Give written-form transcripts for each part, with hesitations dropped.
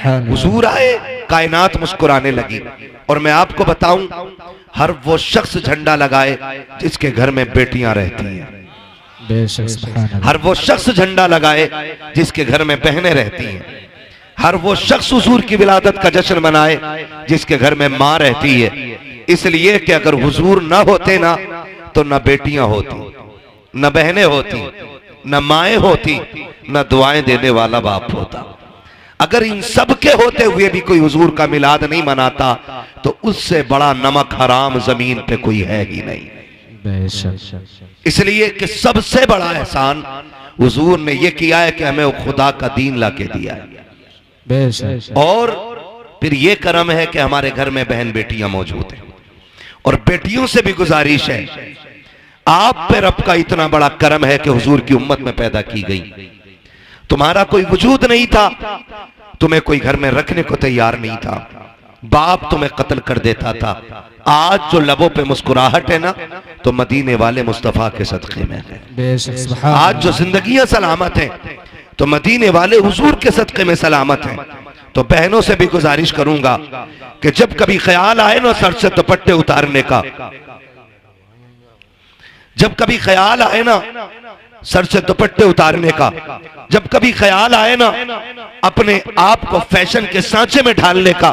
हुजूर आए, कायनात मुस्कुराने लगी। और मैं आपको बताऊं, हर वो शख्स झंडा लगाए जिसके घर में बेटियां रहती हैं। हर वो शख्स झंडा लगाए जिसके घर में बहनें रहती हैं। हर वो शख्स हुजूर की विलादत का जश्न मनाए जिसके घर में माँ रहती है। इसलिए कि अगर हुजूर ना होते ना तो न बेटियां होती, न बहनें होती, न माएँ होती, न दुआएं देने वाला बाप होता। अगर इन सब के होते हुए भी कोई हुजूर का मिलाद नहीं मनाता तो उससे बड़ा नमक हराम जमीन पे कोई है ही नहीं। इसलिए कि सबसे बड़ा एहसान हुजूर ने यह किया है कि हमें खुदा का दीन लाके दिया है। और फिर यह करम है कि हमारे घर में बहन बेटियां मौजूद हैं। और बेटियों से भी गुजारिश है, आप पे रब का इतना बड़ा करम है कि हुजूर की उम्मत में पैदा की गई। तुम्हारा कोई वजूद नहीं था, तुम्हें कोई घर में रखने को तैयार नहीं था, बाप तुम्हें कत्ल कर देता था। आज जो लबों पे मुस्कुराहट है ना, तो मदीने वाले मुस्तफा के सदक़े में है। आज जो जिंदगियां सलामत हैं तो मदीने वाले हुजूर के सदक़े में सलामत हैं। तो बहनों से भी गुजारिश करूंगा कि जब कभी ख्याल आए ना सर से दुपट्टे उतारने का, जब कभी ख्याल आए ना सर से दुपट्टे उतारने का, जब कभी ख्याल आए ना अपने आप को फैशन के सांचे में ढालने का,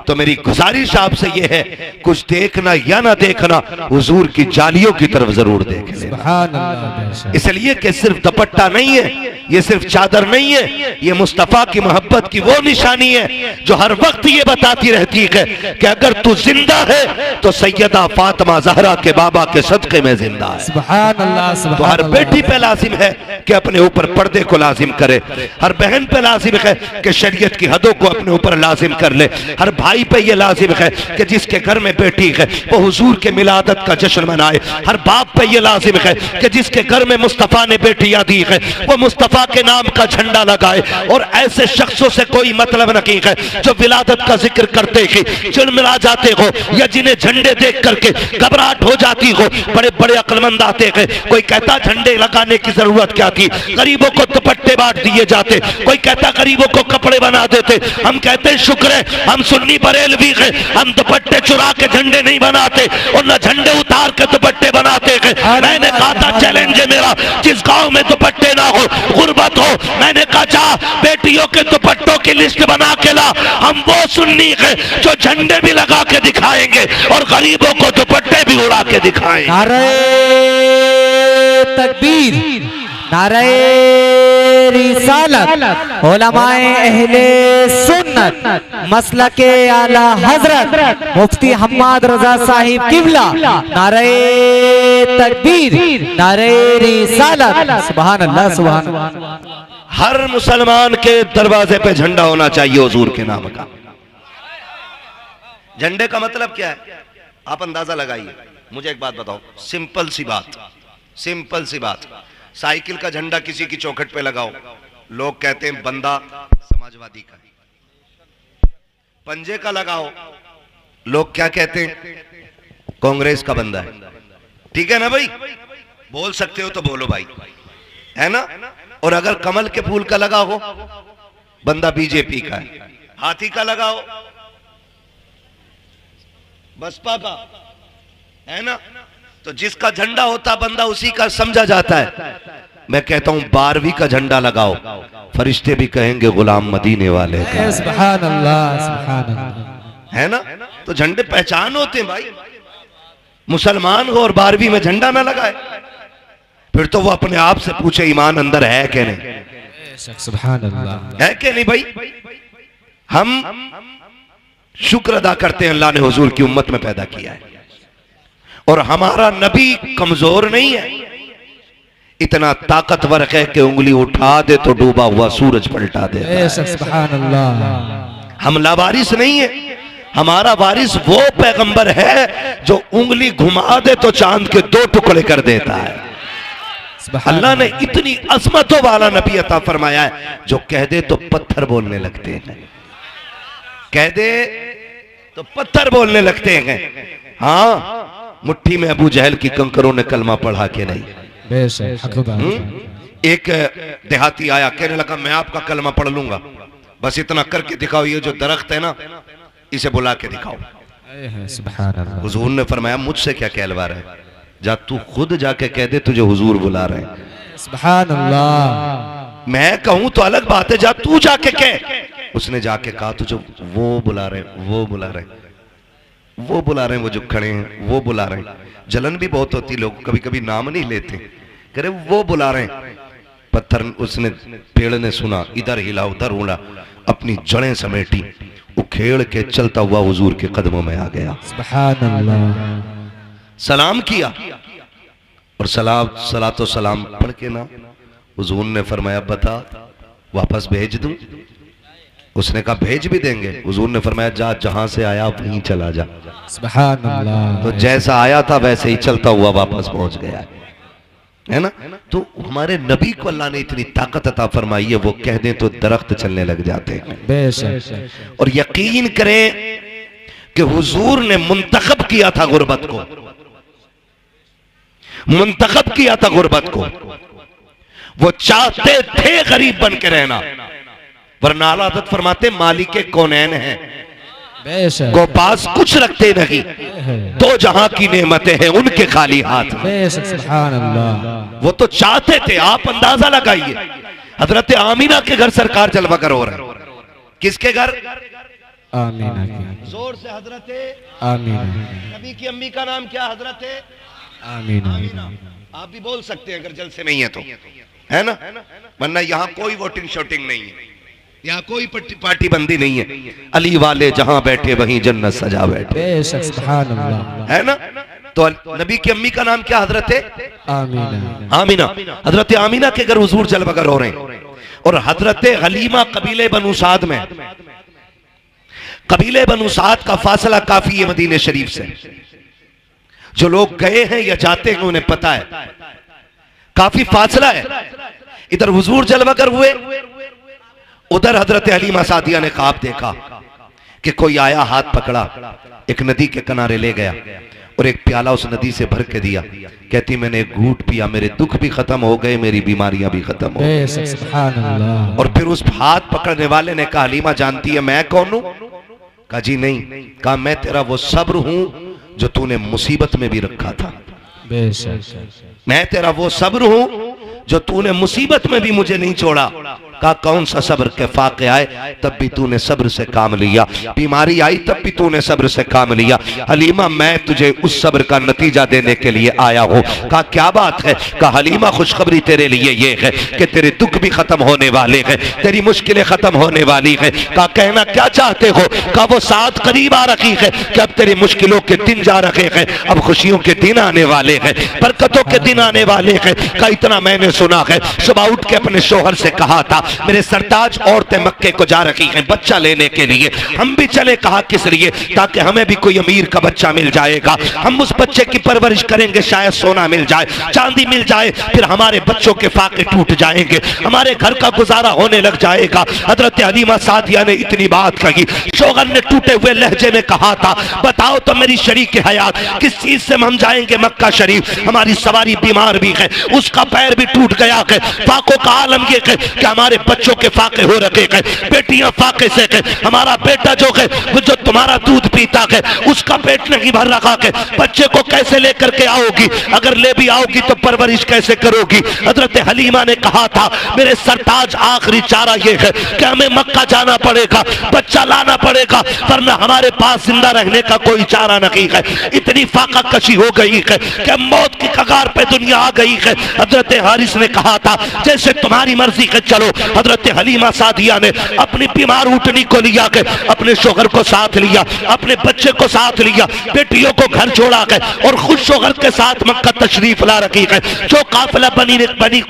तो मेरी गुजारिश आपसे यह है, कुछ देखना या ना देखना, हुजूर की जालियों की तरफ जरूर देख लेना। इसलिए कि सिर्फ दुपट्टा नहीं है, ये सिर्फ चादर नहीं है, ये मुस्तफा की मोहब्बत की वो निशानी है जो हर वक्त ये बताती रहती है कि अगर तू जिंदा है तो सैयदा फातिमा ज़हरा के बाबा के सदक़े में जिंदा है। तो हर बेटी पे लाजिम है कि अपने ऊपर पर्दे को लाजिम करे। हर बहन पे लाजिम है कि शरीयत की हदों को अपने ऊपर लाजिम कर ले। हर भाई पे ये लाजिम है कि जिसके घर में बेटी है वो हुजूर के मिलादत का जश्न मनाए। हर बाप पे ये लाजिम है कि जिसके घर में मुस्तफा ने बेटियां दी है वो मुस्तफा के नाम का झंडा लगाए। और ऐसे शख्सों से कोई मतलब नहीं है जो विलादत का जिक्र करते ही चिड़मिड़ा जाते हो या जिन्हें झंडे देख करके घबराहट हो जाती हो। बड़े बड़े अक्लमंद आते हैं, कोई कहता झंडे लगाने की जरूरत क्या थी, गरीबों को दुपट्टे बांट दिए जाते, कोई कहता गरीबों को कपड़े बना देते। हम कहते हैं शुक्र है हम सुन्नी बरेलवी हैं, हम दुपट्टे चुरा के झंडे नहीं बनाते और न झंडे उतार के दुपट्टे बनाते हैं। मैंने कहा था चैलेंज है मेरा, जिस गांव में दुपट्टे ना हो, गुर्बत हो, मैंने कहा जा बेटियों के दुपट्टों की लिस्ट बना के ला। हम वो सुन्नी हैं जो झंडे भी लगा के दिखाएंगे और गरीबों को दुपट्टे भी उड़ा के दिखाएंगे। नारे तकबीर, नारे रिसालत, उलमाए अहले सुन्नत, मसलके आला हजरत मुफ्ती हम्माद रजा साहिब किबला, नारे तकबीर, नारे रिसालत। सुभान अल्लाह, सुभान अल्लाह। हर मुसलमान के दरवाजे पे झंडा होना चाहिए हुजूर के नाम का। झंडे का मतलब क्या है आप अंदाजा लगाइए। मुझे एक बात बताओ, सिंपल सी बात, सिंपल सी बात। साइकिल का झंडा किसी की चौखट पे लगाओ, लोग कहते हैं बंदा समाजवादी का। पंजे का लगाओ, लोग क्या कहते हैं, कांग्रेस का बंदा है। ठीक है ना भाई, बोल सकते हो तो बोलो भाई, है ना। और अगर कमल के फूल का लगा हो, बंदा बीजेपी का है। हाथी का लगाओ, बसपा का, है ना। तो जिसका झंडा होता बंदा उसी का समझा जाता है। मैं कहता हूं 12वीं का झंडा लगाओ, फरिश्ते भी कहेंगे गुलाम मदीने वाले का। सुभान अल्लाह, सुभान अल्लाह, है ना। तो झंडे पहचान होते हैं भाई। मुसलमान हो और 12वीं में झंडा ना लगाए, फिर तो वो अपने आप से पूछे ईमान अंदर है कि नहीं। सुभान अल्लाह, है कि नहीं भाई। हम शुक्र अदा करते हैं अल्लाह ने हुजूर की उम्मत में पैदा किया है। और हमारा नबी कमजोर नहीं है, इतना ताकतवर है कि उंगली उठा दे तो डूबा हुआ सूरज पलटा दे। सुभान अल्लाह। हम लावारिस नहीं है, हमारा वारिस वो पैगंबर है जो उंगली घुमा दे तो चांद के 2 टुकड़े कर देता है। अल्लाह ने इतनी अजमतों वाला नबी अता फरमाया है जो कह दे तो पत्थर बोलने लगते हैं, कह दे तो पत्थर बोलने लगते हैं। हाँ, मुट्ठी में अबू जहल की कंकरों ने कलमा पढ़ा के नहीं। एक देहाती आया, कहने लगा मैं आपका कलमा पढ़ लूंगा। बस इतना करके दिखाओ, ये जो दरख्त है ना इसे बुला के दिखाओ। सुभान अल्लाह। हुजूर ने फरमाया मुझसे क्या कहलवा रहा है, जा तू खुद जाके कह दे तुझे हुजूर बुला रहे हैं। सुभान अल्लाह। मैं कहूं तो अलग बात है, जा तू जाके कह। उसने जाके कहा तुझे वो बुला रहे हैं, वो बुला रहे हैं, वो बुला रहे हैं, वो जो खड़े हैं वो बुला रहे हैं। जलन भी बहुत होती, लोग कभी कभी नाम नहीं लेते, कह रहे वो बुला रहे हैं। पत्थर उसने पेड़ ने सुना, इधर हिला उधर उड़ा, अपनी जड़ें समेटी, उखेड़ के चलता हुआ हुजूर के कदमों में आ गया। सुभान अल्लाह। सलाम किया और सलातो सलाम पढ़ के ना हुजूर ने फरमाया बता वापस भेज दूं? उसने कहा भेज भी देंगे। हुजूर ने फरमाया जा जहां से आया वहीं चला जा। सुभान अल्लाह। तो जैसा आया था वैसे ही चलता हुआ वापस पहुंच गया है ना। तो हमारे नबी को अल्लाह ने इतनी ताकत अता फरमाई है, वो कह दें तो दरख्त चलने लग जाते हैं। बेशक। और यकीन करें कि हुजूर ने मुंतखब किया था गुर्बत को, मुंतखब किया था गुर्बत को। वो चाहते थे गरीब बन के रहना, वरना आला हज़रत फरमाते मालिक कौनैन हैं, को पास कुछ रखते नहीं, दो जहां की नेमतें हैं उनके खाली हाथ में। सुभान अल्लाह। वो तो चाहते थे। आप अंदाजा लगाइए, हजरत आमीना के घर सरकार जलवा कर हो रहे हैं। किसके घर? आमीना की। जोर से हजरत आमीना। नबी की अम्मी का नाम क्या? हजरत आमीना। आप भी बोल सकते हैं अगर जलसे में ही है तो, है ना, वरना यहाँ कोई वोटिंग शोटिंग नहीं है, यहाँ कोई पार्टी बंदी नहीं है। अली वाले जहां बैठे वहीं जन्नत सजा बैठे, सुभान अल्लाह, है ना। तो नबी की अम्मी का नाम क्या? हजरत आमीना। आमीना। हजरत आमीना के घर हुजूर जलवगर हो रहे हैं। और हजरत हलीमा कबीले बनु साद में, कबीले बनु साद का फासला काफी है मदीने शरीफ से। जो लोग गए हैं या जाते हैं उन्हें पता है काफी फासला है। इधर हुजूर जलवगर हुए, उधर हजरत हलीमा सादिया ने ख्वाब देखा कि कोई आया, हाथ पकड़ा, एक नदी के किनारे ले गया और एक प्याला उस नदी से भर के दिया। कहती मैंने एक घूंट पिया, मेरे दुख भी खत्म हो गए, मेरी बीमारियां भी खत्म हो गई। सुभान अल्लाह। और फिर उस हाथ पकड़ने वाले ने कहा हलीमा जानती है मैं कौन हूं? कहा जी नहीं। कहा मैं तेरा वो सब्र हूं जो तूने मुसीबत में भी रखा था। मैं तेरा वो सब्र हूं जो तूने मुसीबत में भी मुझे नहीं छोड़ा। कहा कौन सा सब्र के फाके आए तब भी तूने सब्र से काम लिया, बीमारी आई तब भी तूने सब्र से काम लिया। हलीमा मैं तुझे उस सब्र का नतीजा देने के लिए आया हूं। कहा क्या बात है? कहा हलीमा खुशखबरी तेरे लिए ये है कि तेरे दुख भी खत्म होने वाले हैं, तेरी मुश्किलें खत्म होने वाली है। कहा कहना क्या चाहते हो? कहा वो साथ करीब आ रखी है कि अब तेरी मुश्किलों के दिन जा रहे हैं, अब खुशियों के दिन आने वाले हैं, बरकतों के दिन आने वाले हैं। कहा इतना मैंने सुना है, सुबह उठ के अपने शोहर से कहा था मेरे सरताज औरतें मक्के को जा रही हैं बच्चा लेने के लिए, हम भी चले। कहा किस लिए? ताकि हमें भी कोई अमीर का बच्चा मिल जाएगा, हम उस बच्चे की परवरिश करेंगे, शायद सोना मिल जाए, चांदी मिल जाए, फिर हमारे बच्चों के फाके टूट जाएंगे, हमारे घर का गुजारा होने लग जाएगा। हजरत हलीमा सादिया ने इतनी बात कही। शोहर ने टूटे हुए लहजे में कहा था बताओ तो मेरी शरीक हयात किस चीज से हम जाएंगे मक्का शरीफ? हमारी सवारी बीमार भी है, उसका पैर भी टूट गया है। फाकों का आलम ये है कि हमारे बच्चों के फाके हो रखे हैं, बेटियां फाके से है, हमारा बेटा जो है वो जो तुम्हारा दूध पीता है उसका पेट नहीं भर रखा है, बच्चे को कैसे लेकर के आओगी? अगर ले भी आओगी तो परवरिश कैसे करोगी? हजरत हलीमा ने कहा था मेरे सरताज आखिरी चारा ये है कि हमें मक्का जाना पड़ेगा, बच्चा लाना पड़ेगा, वरना हमारे पास जिंदा रहने का कोई चारा नहीं है। इतनी फाका कशी हो गई है कि मौत की कगार पे दुनिया आ गई है। हजरत हारिस ने कहा था जैसे तुम्हारी मर्जी है चलो। हजरत हलीमा सादिया ने अपनी बीमार ऊँटनी को लिया के अपने शोहर को साथ लिया, अपने बच्चे को साथ लिया, बेटियों को घर छोड़ा के और खुद शोहर के साथ मक्का तशरीफ ला रखी है। जो काफिला बनी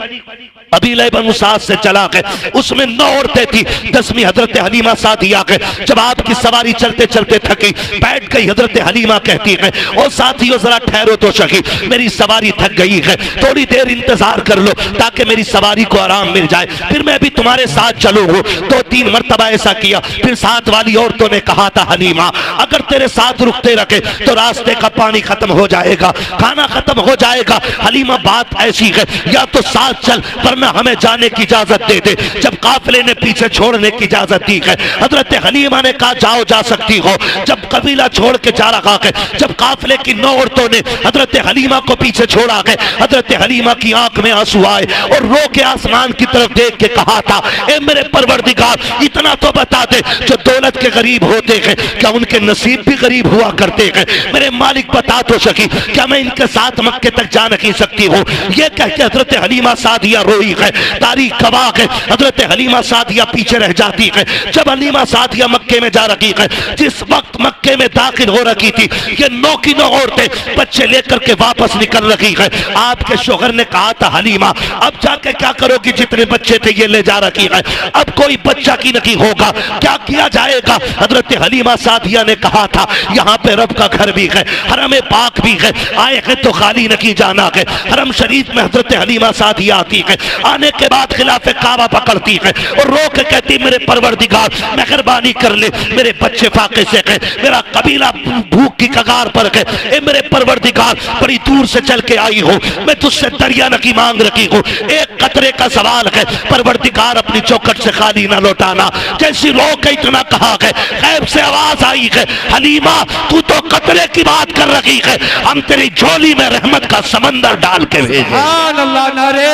कबीले बनु साद से चला के उसमें 9 औरतें थी, 10वीं हजरत हलीमा सादिया के। जब आपकी सवारी चलते चलते थकी बैठ गई, हजरत हलीमा कहती है ओ साथियों जरा ठहरो तो सही, मेरी सवारी थक गई है, थोड़ी देर इंतजार कर लो ताकि मेरी सवारी को आराम मिल जाए, फिर मैं भी तुम्हारे साथ चलूंगा। 2-3 मरतबा ऐसा किया। फिर साथ वाली औरतों ने कहा था हलीमा अगर तेरे साथ रुकते रखे तो रास्ते का पानी खत्म हो जाएगा, खाना खत्म हो जाएगा। हलीमा बात ऐसी है या तो साथ चल वरना हमें जाने की इजाजत दे दे। जब काफिले ने पीछे छोड़ने की इजाजत दी है, हजरत हलीमा ने कहा जाओ, जा सकती हो। जब कबीला छोड़ के जा रहा है, जब काफिले की 9 औरतों ने हजरत हलीमा को पीछे छोड़ा है, हजरत हलीमा की आंख में आंसू आए और रो के आसमान की तरफ देख के कहा था ए मेरे परवरदिगार इतना तो बता दे जो दौलत के गरीब होते हैं क्या उनके नसीब भी गरीब हुआ करते हैं? मेरे मालिक बता तो सकी क्या मैं इनके साथ मक्के तक जा नहीं सकती हूँ? ये कह के हजरत हलीमा सादिया रोई है। तारीख गवाह है हजरत हलीमा सादिया पीछे रह जाती है। जब हलीमा सादिया मक्के में जा रही है, जिस वक्त मक्के में दाखिल हो रखी थी, ये 9 की 9 औरतें बच्चे लेकर के वापस निकल रही है। आपके शोहर ने कहा था हलीमा अब जाके क्या करोगी, जितने बच्चे थे ये ले जा रखी है, अब कोई बच्चा की नहीं होगा, क्या किया जाएगा? हजरत हलीमा सादिया ने कहा था यहाँ पे रब का घर भी है, हरम पाक भी है, आए हैं तो खाली नहीं जाना है। हरम शरीफ में हजरत हलीमा सादिया आती है, आने के बाद खिलाफे काबा पकड़ती है और रो के कहती मेरे परवरदिगार मेहरबानी कर ले, मेरे बच्चे फाके से है, मेरा कबीला भूख की कगार पर है। ए मेरे परवरदिगार बड़ी दूर से चल के आई हूँ, मैं तुझसे दरिया नकी मांग रखी हूँ, एक कतरे का सवाल है, परवरदिगार अपनी चौखट से खाली ना लौटाना। जैसी रो के इतना कहा है, गैब से आवाज आई है हलीमा तू तो कतरे की बात कर रही है, हम तेरी झोली में रहमत का समंदर डाल के भेजे। सुभान अल्लाह, नारे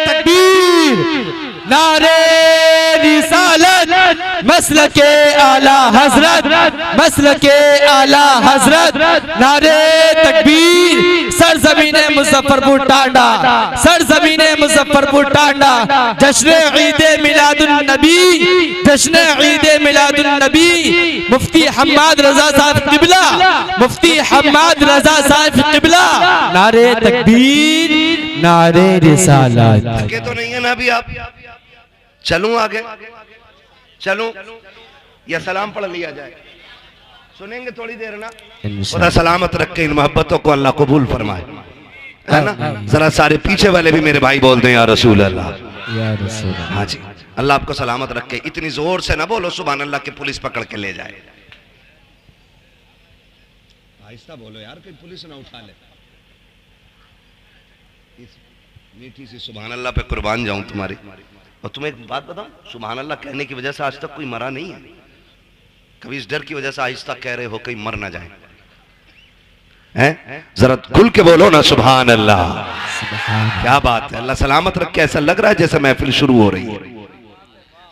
तकबीर, नारे रिसालत, मसलके आला हजरत, मसलके आला हजरत, नारे तकबीर, सरजमीने मुजफ्फरपुर टांडा, सरजमीने मुजफ्फरपुर टांडा, जश्न ईद मिलादुन नबी, जश्न ईद मिलादुन नबी, मुफ्ती हम्माद रजा साहब किबला, मुफ्ती हम्माद रजा साहब किबला, नारे तकबीर, नारे रिसालत। आगे तो नहीं है ना अभी आप? चलूं आगे, चलूं या सलाम पढ़ लिया जाए? सुनेंगे थोड़ी देर ना? खुदा सलामत रख के इन मोहब्बतों को अल्लाह कबूल फरमाए, है ना? जरा सारे पीछे वाले भी मेरे भाई बोल दें या रसूल अल्लाह, या रसूल। हाँ जी, अल्लाह आपको सलामत रख के। इतनी जोर से ना बोलो सुभान अल्लाह के पुलिस पकड़ के ले जाए। आहिस्ता बोलो यार, कोई पुलिस ना उठा ले। इस मीठी सी सुभान अल्लाह पे कुर्बान जाऊं तुम्हारी। और तुम्हें एक बात बताऊं, सुभान अल्लाह कहने की वजह से आज तक कोई मरा नहीं है। कभी इस डर की वजह से आहिस्ता कह रहे हो कहीं मर ना जाए, हैं? जरा खुल के बोलो ना सुभान अल्लाह। क्या बात है, अल्लाह सलामत रख के। ऐसा लग रहा है जैसे महफिल शुरू हो रही है।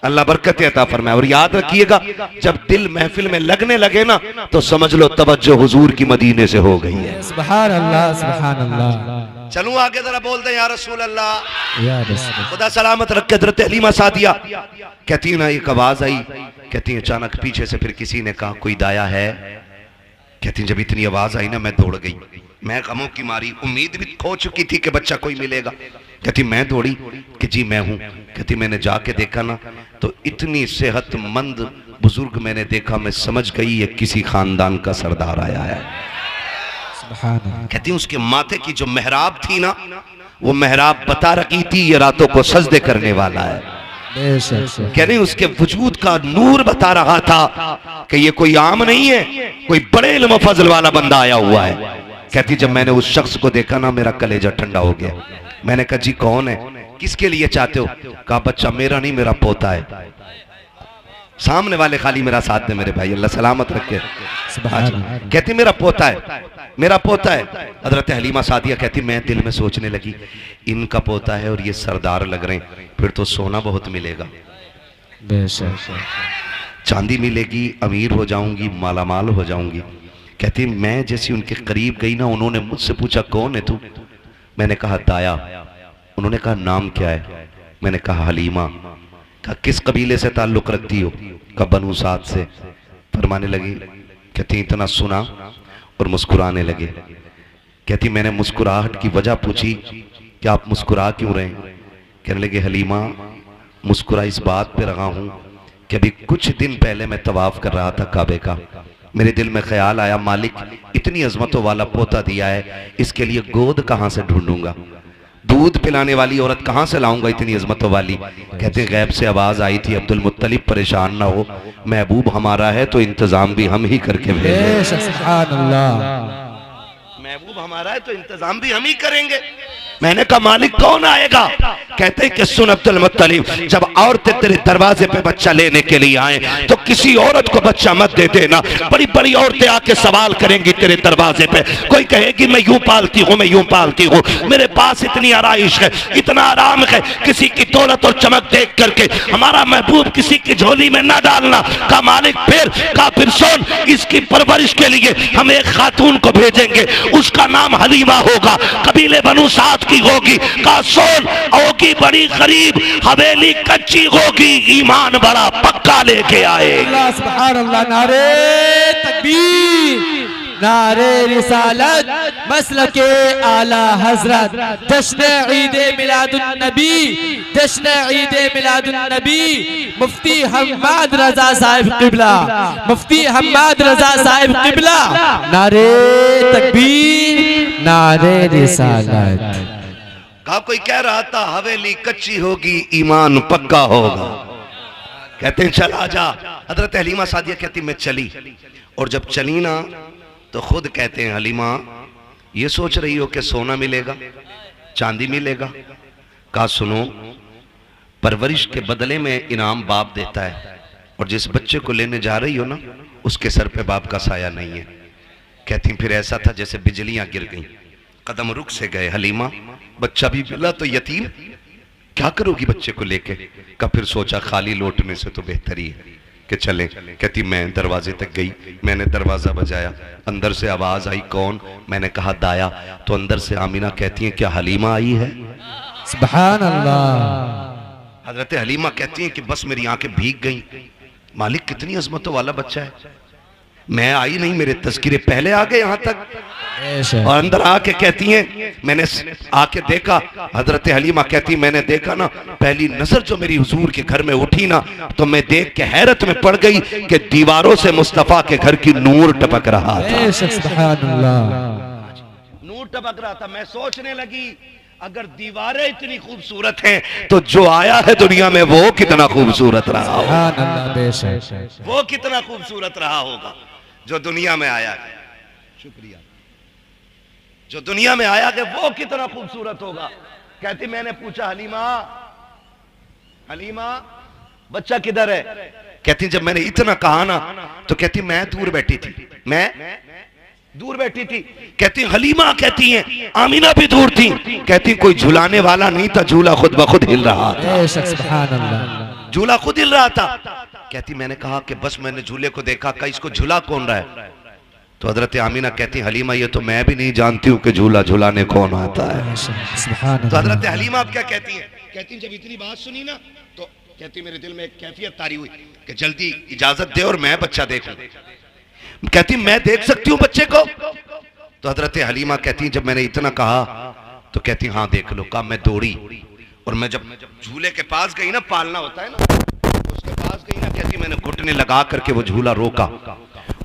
अल्लाह बरकत अता फरमाए। और याद रखिएगा जब दिल महफिल में लगने लगे ना तो समझ लो तवज्जो हुजूर की मदीने से हो गई है। सुभान अल्लाह, सुभान अल्लाह। चलूं आगे, जरा बोल दे या रसूल अल्लाह। या रसूल। खुदा सलामत रख के। हज़रत हलीमा सादिया कहती ना एक आवाज आई, कहती अचानक पीछे से फिर किसी ने कहा कोई दाया है? कहती जब इतनी आवाज आई ना मैं दौड़ गई, मैं गमों की मारी, उम्मीद भी खो चुकी थी कि बच्चा कोई मिलेगा। कहती मैं दौड़ी कि जी मैं हूं। कहती मैंने जाके देखा ना तो इतनी सेहतमंद बुजुर्ग मैंने देखा, मैं समझ गई ये किसी खानदान का सरदार आया है। कहती उसके माथे की जो मेहराब थी ना वो मेहराब बता रही थी ये रातों को सजदे करने वाला है। कह रही उसके वजूद का नूर बता रहा था कि ये कोई आम नहीं है, कोई बड़े इल्म फजल वाला बंदा आया हुआ है। कहती जब मैंने उस शख्स को देखा ना मेरा कलेजा ठंडा हो गया। मैंने कहा जी कौन है, किसके लिए चाहते हो? कहा बच्चा मेरा नहीं मेरा पोता है। सामने वाले खाली मेरा साथ दे मेरे भाई, अल्लाह सलामत रखे। कहती मेरा पोता है, मेरा पोता है। हजरत हलीमा सादिया कहती मैं दिल में सोचने लगी इनका पोता है और ये सरदार लग रहे हैं, फिर तो सोना बहुत मिलेगा, चांदी मिलेगी, अमीर हो जाऊंगी, मालामाल हो जाऊंगी। कहती मैं जैसी उनके करीब गई ना उन्होंने मुझसे पूछा कौन है तू? मैंने कहा दाया। उन्होंने कहा नाम क्या है? मैंने कहा हलीमा। कहा किस कबीले से ताल्लुक रखती हो? कहा बनु साद से। फरमाने लगी, कहती इतना सुना और मुस्कुराने लगे। कहती मैंने मुस्कुराहट की वजह पूछी कि आप मुस्कुरा क्यों रहे? कहने लगे हलीमा मुस्कुरा इस बात पे रहा हूं कि अभी कुछ दिन पहले मैं तवाफ कर रहा था काबे का, मेरे दिल में ख्याल आया मालिक इतनी अजमतों वाला पोता दिया है, इसके लिए गोद कहां से ढूंढूंगा? दूध पिलाने वाली औरत कहाँ से लाऊंगा इतनी अजमतों वाली। कहते गैब से आवाज आई थी, अब्दुल मुत्तलिब परेशान ना हो, महबूब हमारा है तो इंतजाम भी हम ही करके भेजेंगे। सुभान अल्लाह। महबूब हमारा है तो इंतजाम भी हम ही करेंगे। मैंने कहा मालिक कौन आएगा? कहते हैं कि सुन अब्दुल मुत्तलिब, जब औरतें तेरे दरवाजे पे बच्चा लेने के लिए आए तो किसी औरत को बच्चा मत दे देना। बड़ी बड़ी औरतें आके सवाल करेंगी तेरे दरवाजे पे, कोई कहेगी मैं यूं पालती हूँ, मैं यूं पालती हूँ, मेरे पास इतनी आराइश है, इतना आराम है, किसी की दौलत और चमक देख करके हमारा महबूब किसी की झोली में ना डालना। का मालिक फिर सुन, इसकी परवरिश के लिए हम एक खातून को भेजेंगे, उसका नाम हलीमा होगा, कबीले बनु साद की होगी। का सुन, होगी बड़ी गरीब, हवेली कच्ची होगी, ईमान बड़ा पक्का लेके आएगा। सुभान अल्लाह। नारे तकबीर, नारे रिसालत, मसलके आला हजरत, जश्न ईद मिलादुन नबी, जश्न ईद मिलादुन नबी, मुफ्ती हम्माद रजा साहिब किबला, मुफ्ती हम्माद रजा साहिब किबला। नारे तकबीर, नारे रिसालत। कहा कोई कह रहा था हवेली कच्ची होगी, ईमान पक्का होगा। कहते हैं चल आजा। हजरत हलीमा सादिया कहती मैं चली, और जब चली ना तो खुद कहते हैं हलीमा ये सोच रही हो कि सोना मिलेगा, चांदी मिलेगा? कहा सुनो, परवरिश के बदले में इनाम बाप देता है, और जिस बच्चे को लेने जा रही हो ना उसके सर पे बाप का साया नहीं है। कहती फिर ऐसा था जैसे बिजलियां गिर गईं, कदम रुक से गए। हलीमा बच्चा भी मिला तो यतीम, क्या करोगी बच्चे को लेके? का फिर सोचा खाली लौटने से तो बेहतर ही है कि चले। कहती मैं दरवाजे तक गई, मैंने दरवाजा बजाया, अंदर से आवाज आई कौन? मैंने कहा दाया। तो अंदर से आमीना कहती है क्या हलीमा आई है? सुभान अल्लाह। हजरत हलीमा कहती हैं कि बस मेरी आंखें भीग गई, मालिक कितनी अजमतों वाला बच्चा है। मैं आई नहीं, मेरे तस्किरे पहले आ गए यहाँ तक। और अंदर आके कहती हैं मैंने आके देखा। हजरत हलीमा कहती मैंने देखा ना, पहली नजर जो मेरी हुजूर के घर में उठी ना तो मैं देख के हैरत में पड़ गई कि दीवारों से मुस्तफा के घर की नूर टपक रहा था। नूर टपक रहा था। मैं सोचने लगी अगर दीवारें इतनी खूबसूरत हैं तो जो आया है दुनिया में वो कितना खूबसूरत रहा होगा, वो कितना खूबसूरत रहा होगा जो दुनिया में आया है। शुक्रिया। जो दुनिया में आया है वो कितना खूबसूरत होगा। कहती मैंने पूछा हलीमा, हलीमा बच्चा किधर है? कहती जब मैंने इतना कहा ना तो कहती मैं दूर बैठी थी, मैं दूर बैठी थी। कहती हलीमा कहती हैं आमीना भी दूर थी। कहती कोई झुलाने वाला नहीं था, झूला खुद ब खुद हिल रहा था, झूला खुद हिल रहा था। कहती मैंने कहा कि बस मैंने झूले को देखा, का इसको झूला कौन रहा है? तो हजरत आमीना कहती हलीमा ये तो मैं भी नहीं जानती हूँ कि झूला झुलाने कौन आता है। तो हजरत हलीमा आप क्या कहती हैं? कहती जब इतनी बात सुनी ना तो कहती मेरे दिल में एक कैफियत तारी हुई कि जल्दी इजाजत दे और मैं बच्चा देखूं। कहती मैं देख सकती हूँ बच्चे को? तो हजरत हलीमा कहती जब मैंने इतना कहा तो कहती हाँ देख लो। कहा मैं दौड़ी और मैं जब झूले के पास गई ना, पालना होता है ना, उसके पास गई ना, कहती मैंने घुटने लगा करके वो झूला रोका,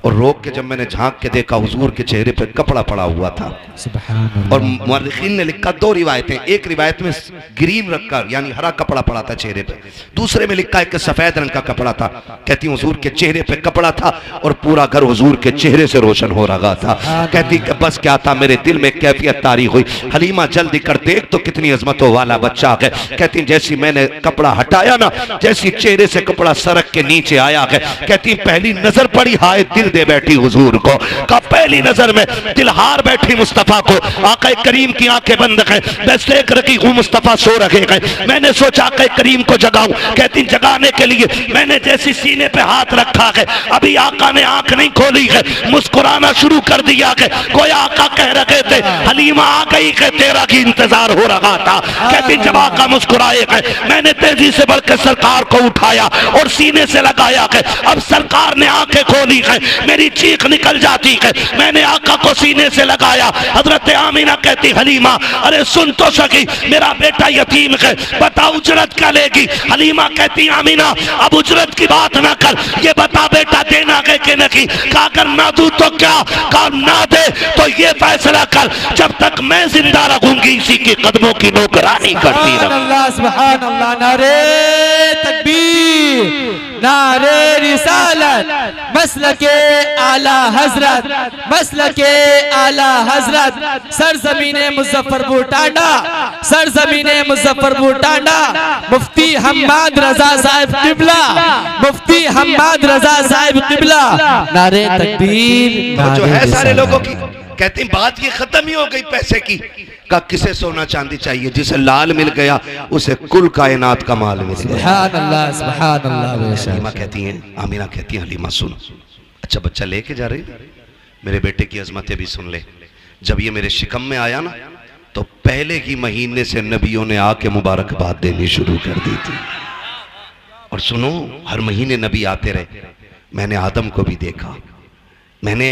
और रोक के जब मैंने झांक के देखा हुजूर के चेहरे पे कपड़ा पड़ा हुआ था। और मुअर्रिखीन ने लिखा दो रिवायतें, एक रिवायत में ग्रीन रखकर यानी हरा कपड़ा पड़ा था चेहरे पे, दूसरे में लिखा है कि सफेद रंग का कपड़ा था। कहती हुजूर के चेहरे पे कपड़ा था और पूरा घर हुजूर के चेहरे से रोशन हो रहा था। कहती कि बस क्या था, मेरे दिल में कैफियत तारी हुई, हलीमा जल्दी कर देख तो कितनी अजमतों वाला बच्चा है। कहती जैसी मैंने कपड़ा हटाया ना, जैसी चेहरे से कपड़ा सरक के नीचे आया है, कहती पहली नजर पड़ी हाय दिल दे बैठी हुजूर को। का पहली नजर में दिल हार बैठी मुस्तफा को। आका करीम की आंखें बंद है, बस देख रखी हूँ मुस्तफा सो रहे हैं। मैंने सोचा आका करीम को जगाऊं। कहती जगाने के लिए मैंने जैसी सीने पे हाथ रखा है, अभी आका ने आंख नहीं खोली है, मुस्कुराना शुरू कर दिया है। कोई आका कह रहे थे हलीमा आ गई है, तेरा की इंतजार हो रहा था। कहती जब आका मुस्कुराए है, मैंने तेजी से बढ़कर सरकार को उठाया और सीने से लगाया है। अब सरकार ने आंखें खोली है, मेरी चीख निकल जाती है। मैंने आका को सीने से लगाया। हजरत आमीना कहती हलीमा अरे सुन तो सकी, मेरा बेटा यतीम है, बता उजरत क्या लेगी? हलीमा कहती आमीना अब उजरत की बात ना कर, ये बता बेटा देना है कि नहीं? कहा अगर ना दूं तो क्या? कहा ना दे तो ये फैसला कर, जब तक मैं जिंदा रहूंगी इसी के कदमों की नौकरानी करती रहूं। सुभान अल्लाह, नारे तकबीर, नारे रिसालत, मसलके आला हजरत, मसलके आला हजरत, सरजमीने मुजफ्फरपुर टांडा, सरजमीने मुजफ्फरपुर टांडा, मुफ्ती हम्माद रजा साहिब किबला, मुफ्ती हम्माद रजा साहिब किबला, नारे तकबीर। तो जो है सारे लोगों की कहते हैं बात ये खत्म ही हो गई पैसे की। का किसे सोना चांदी चाहिए? जिसे लाल मिल गया उसे कुल कायनात का माल मिल गया। सुभान अल्लाह, सुभान अल्लाह। हलीमा कहती हैं, आमीना कहती हैं, हलीमा सुन, अच्छा बच्चा लेके जा रही, मेरे बेटे की अजमतें भी सुन ले। जब ये मेरे शिकम में आया ना तो पहले ही महीने से नबियों ने आके मुबारकबाद देनी शुरू कर दी थी। और सुनो, हर महीने नबी आते रहे। मैंने आदम को भी देखा, मैंने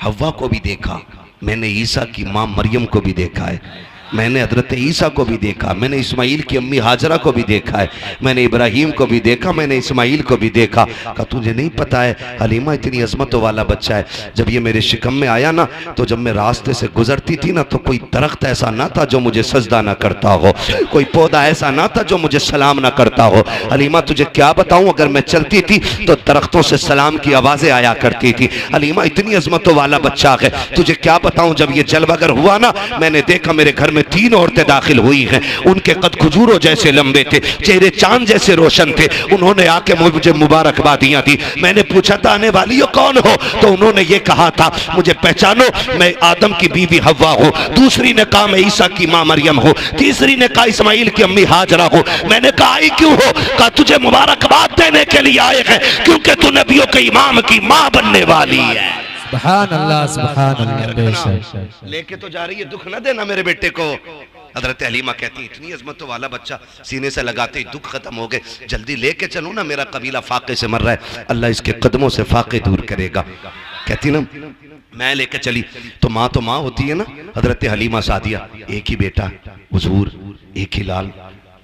हव्वा को भी देखा, मैंने ईसा की माँ मरियम को भी देखा है, मैंने हजरत ईसा को भी देखा, मैंने इस्माइल की अम्मी हाजरा को भी देखा है, मैंने इब्राहिम को भी देखा, मैंने इस्माइल को भी देखा। कहा तुझे नहीं पता है हलीमा इतनी अजमतों वाला बच्चा है। जब ये मेरे शिकम में आया ना तो जब मैं रास्ते से गुजरती थी ना तो कोई दरख्त ऐसा ना था जो मुझे सजदा ना करता हो, कोई पौधा ऐसा ना था जो मुझे सलाम ना करता हो। हलीमा तुझे क्या बताऊं, अगर मैं चलती थी तो दरख्तों से सलाम की आवाजें आया करती थी। हलीमा इतनी अजमतों वाला बच्चा है, तुझे क्या बताऊं। जब ये जलवागर हुआ ना मैंने देखा मेरे घर में 3 औरतें दाखिल हुई हैं, उनके कद खजूरों जैसे लंबे थे, चेहरे चांद जैसे रोशन थे। उन्होंने आके मुझे मुबारकबादियां दी। मैंने पूछा था आने वाली हो कौन हो, तो उन्होंने ये कहा था मुझे पहचानो, मैं आदम की बीवी हव्वा हूँ। दूसरी ने कहा मैं ईसा की माँ मरियम हूँ। तीसरी ने कहा इस्माइल की अम्मी हाजरा हूँ। मैंने कहा आई क्यों हो? कहा तुझे मुबारकबाद देने के लिए आए हैं क्योंकि तू नबियों के इमाम की माँ बनने वाली है। सुभान अल्लाह, सुभान अल्लाह। लेके तो जा रही है, दुख न देना मेरे बेटे को। हजरत हलीमा कहती इतनी अजमतों वाला बच्चा सीने से लगाते ही दुख खत्म हो गए, जल्दी लेके चलो ना, मेरा कबीला फाके से मर रहा है, अल्लाह इसके कदमों से फाके दूर करेगा। कहती ना मैं लेके चली तो माँ होती है ना। हजरत हलीमा सादिया, एक ही बेटा हुजूर, एक ही लाल,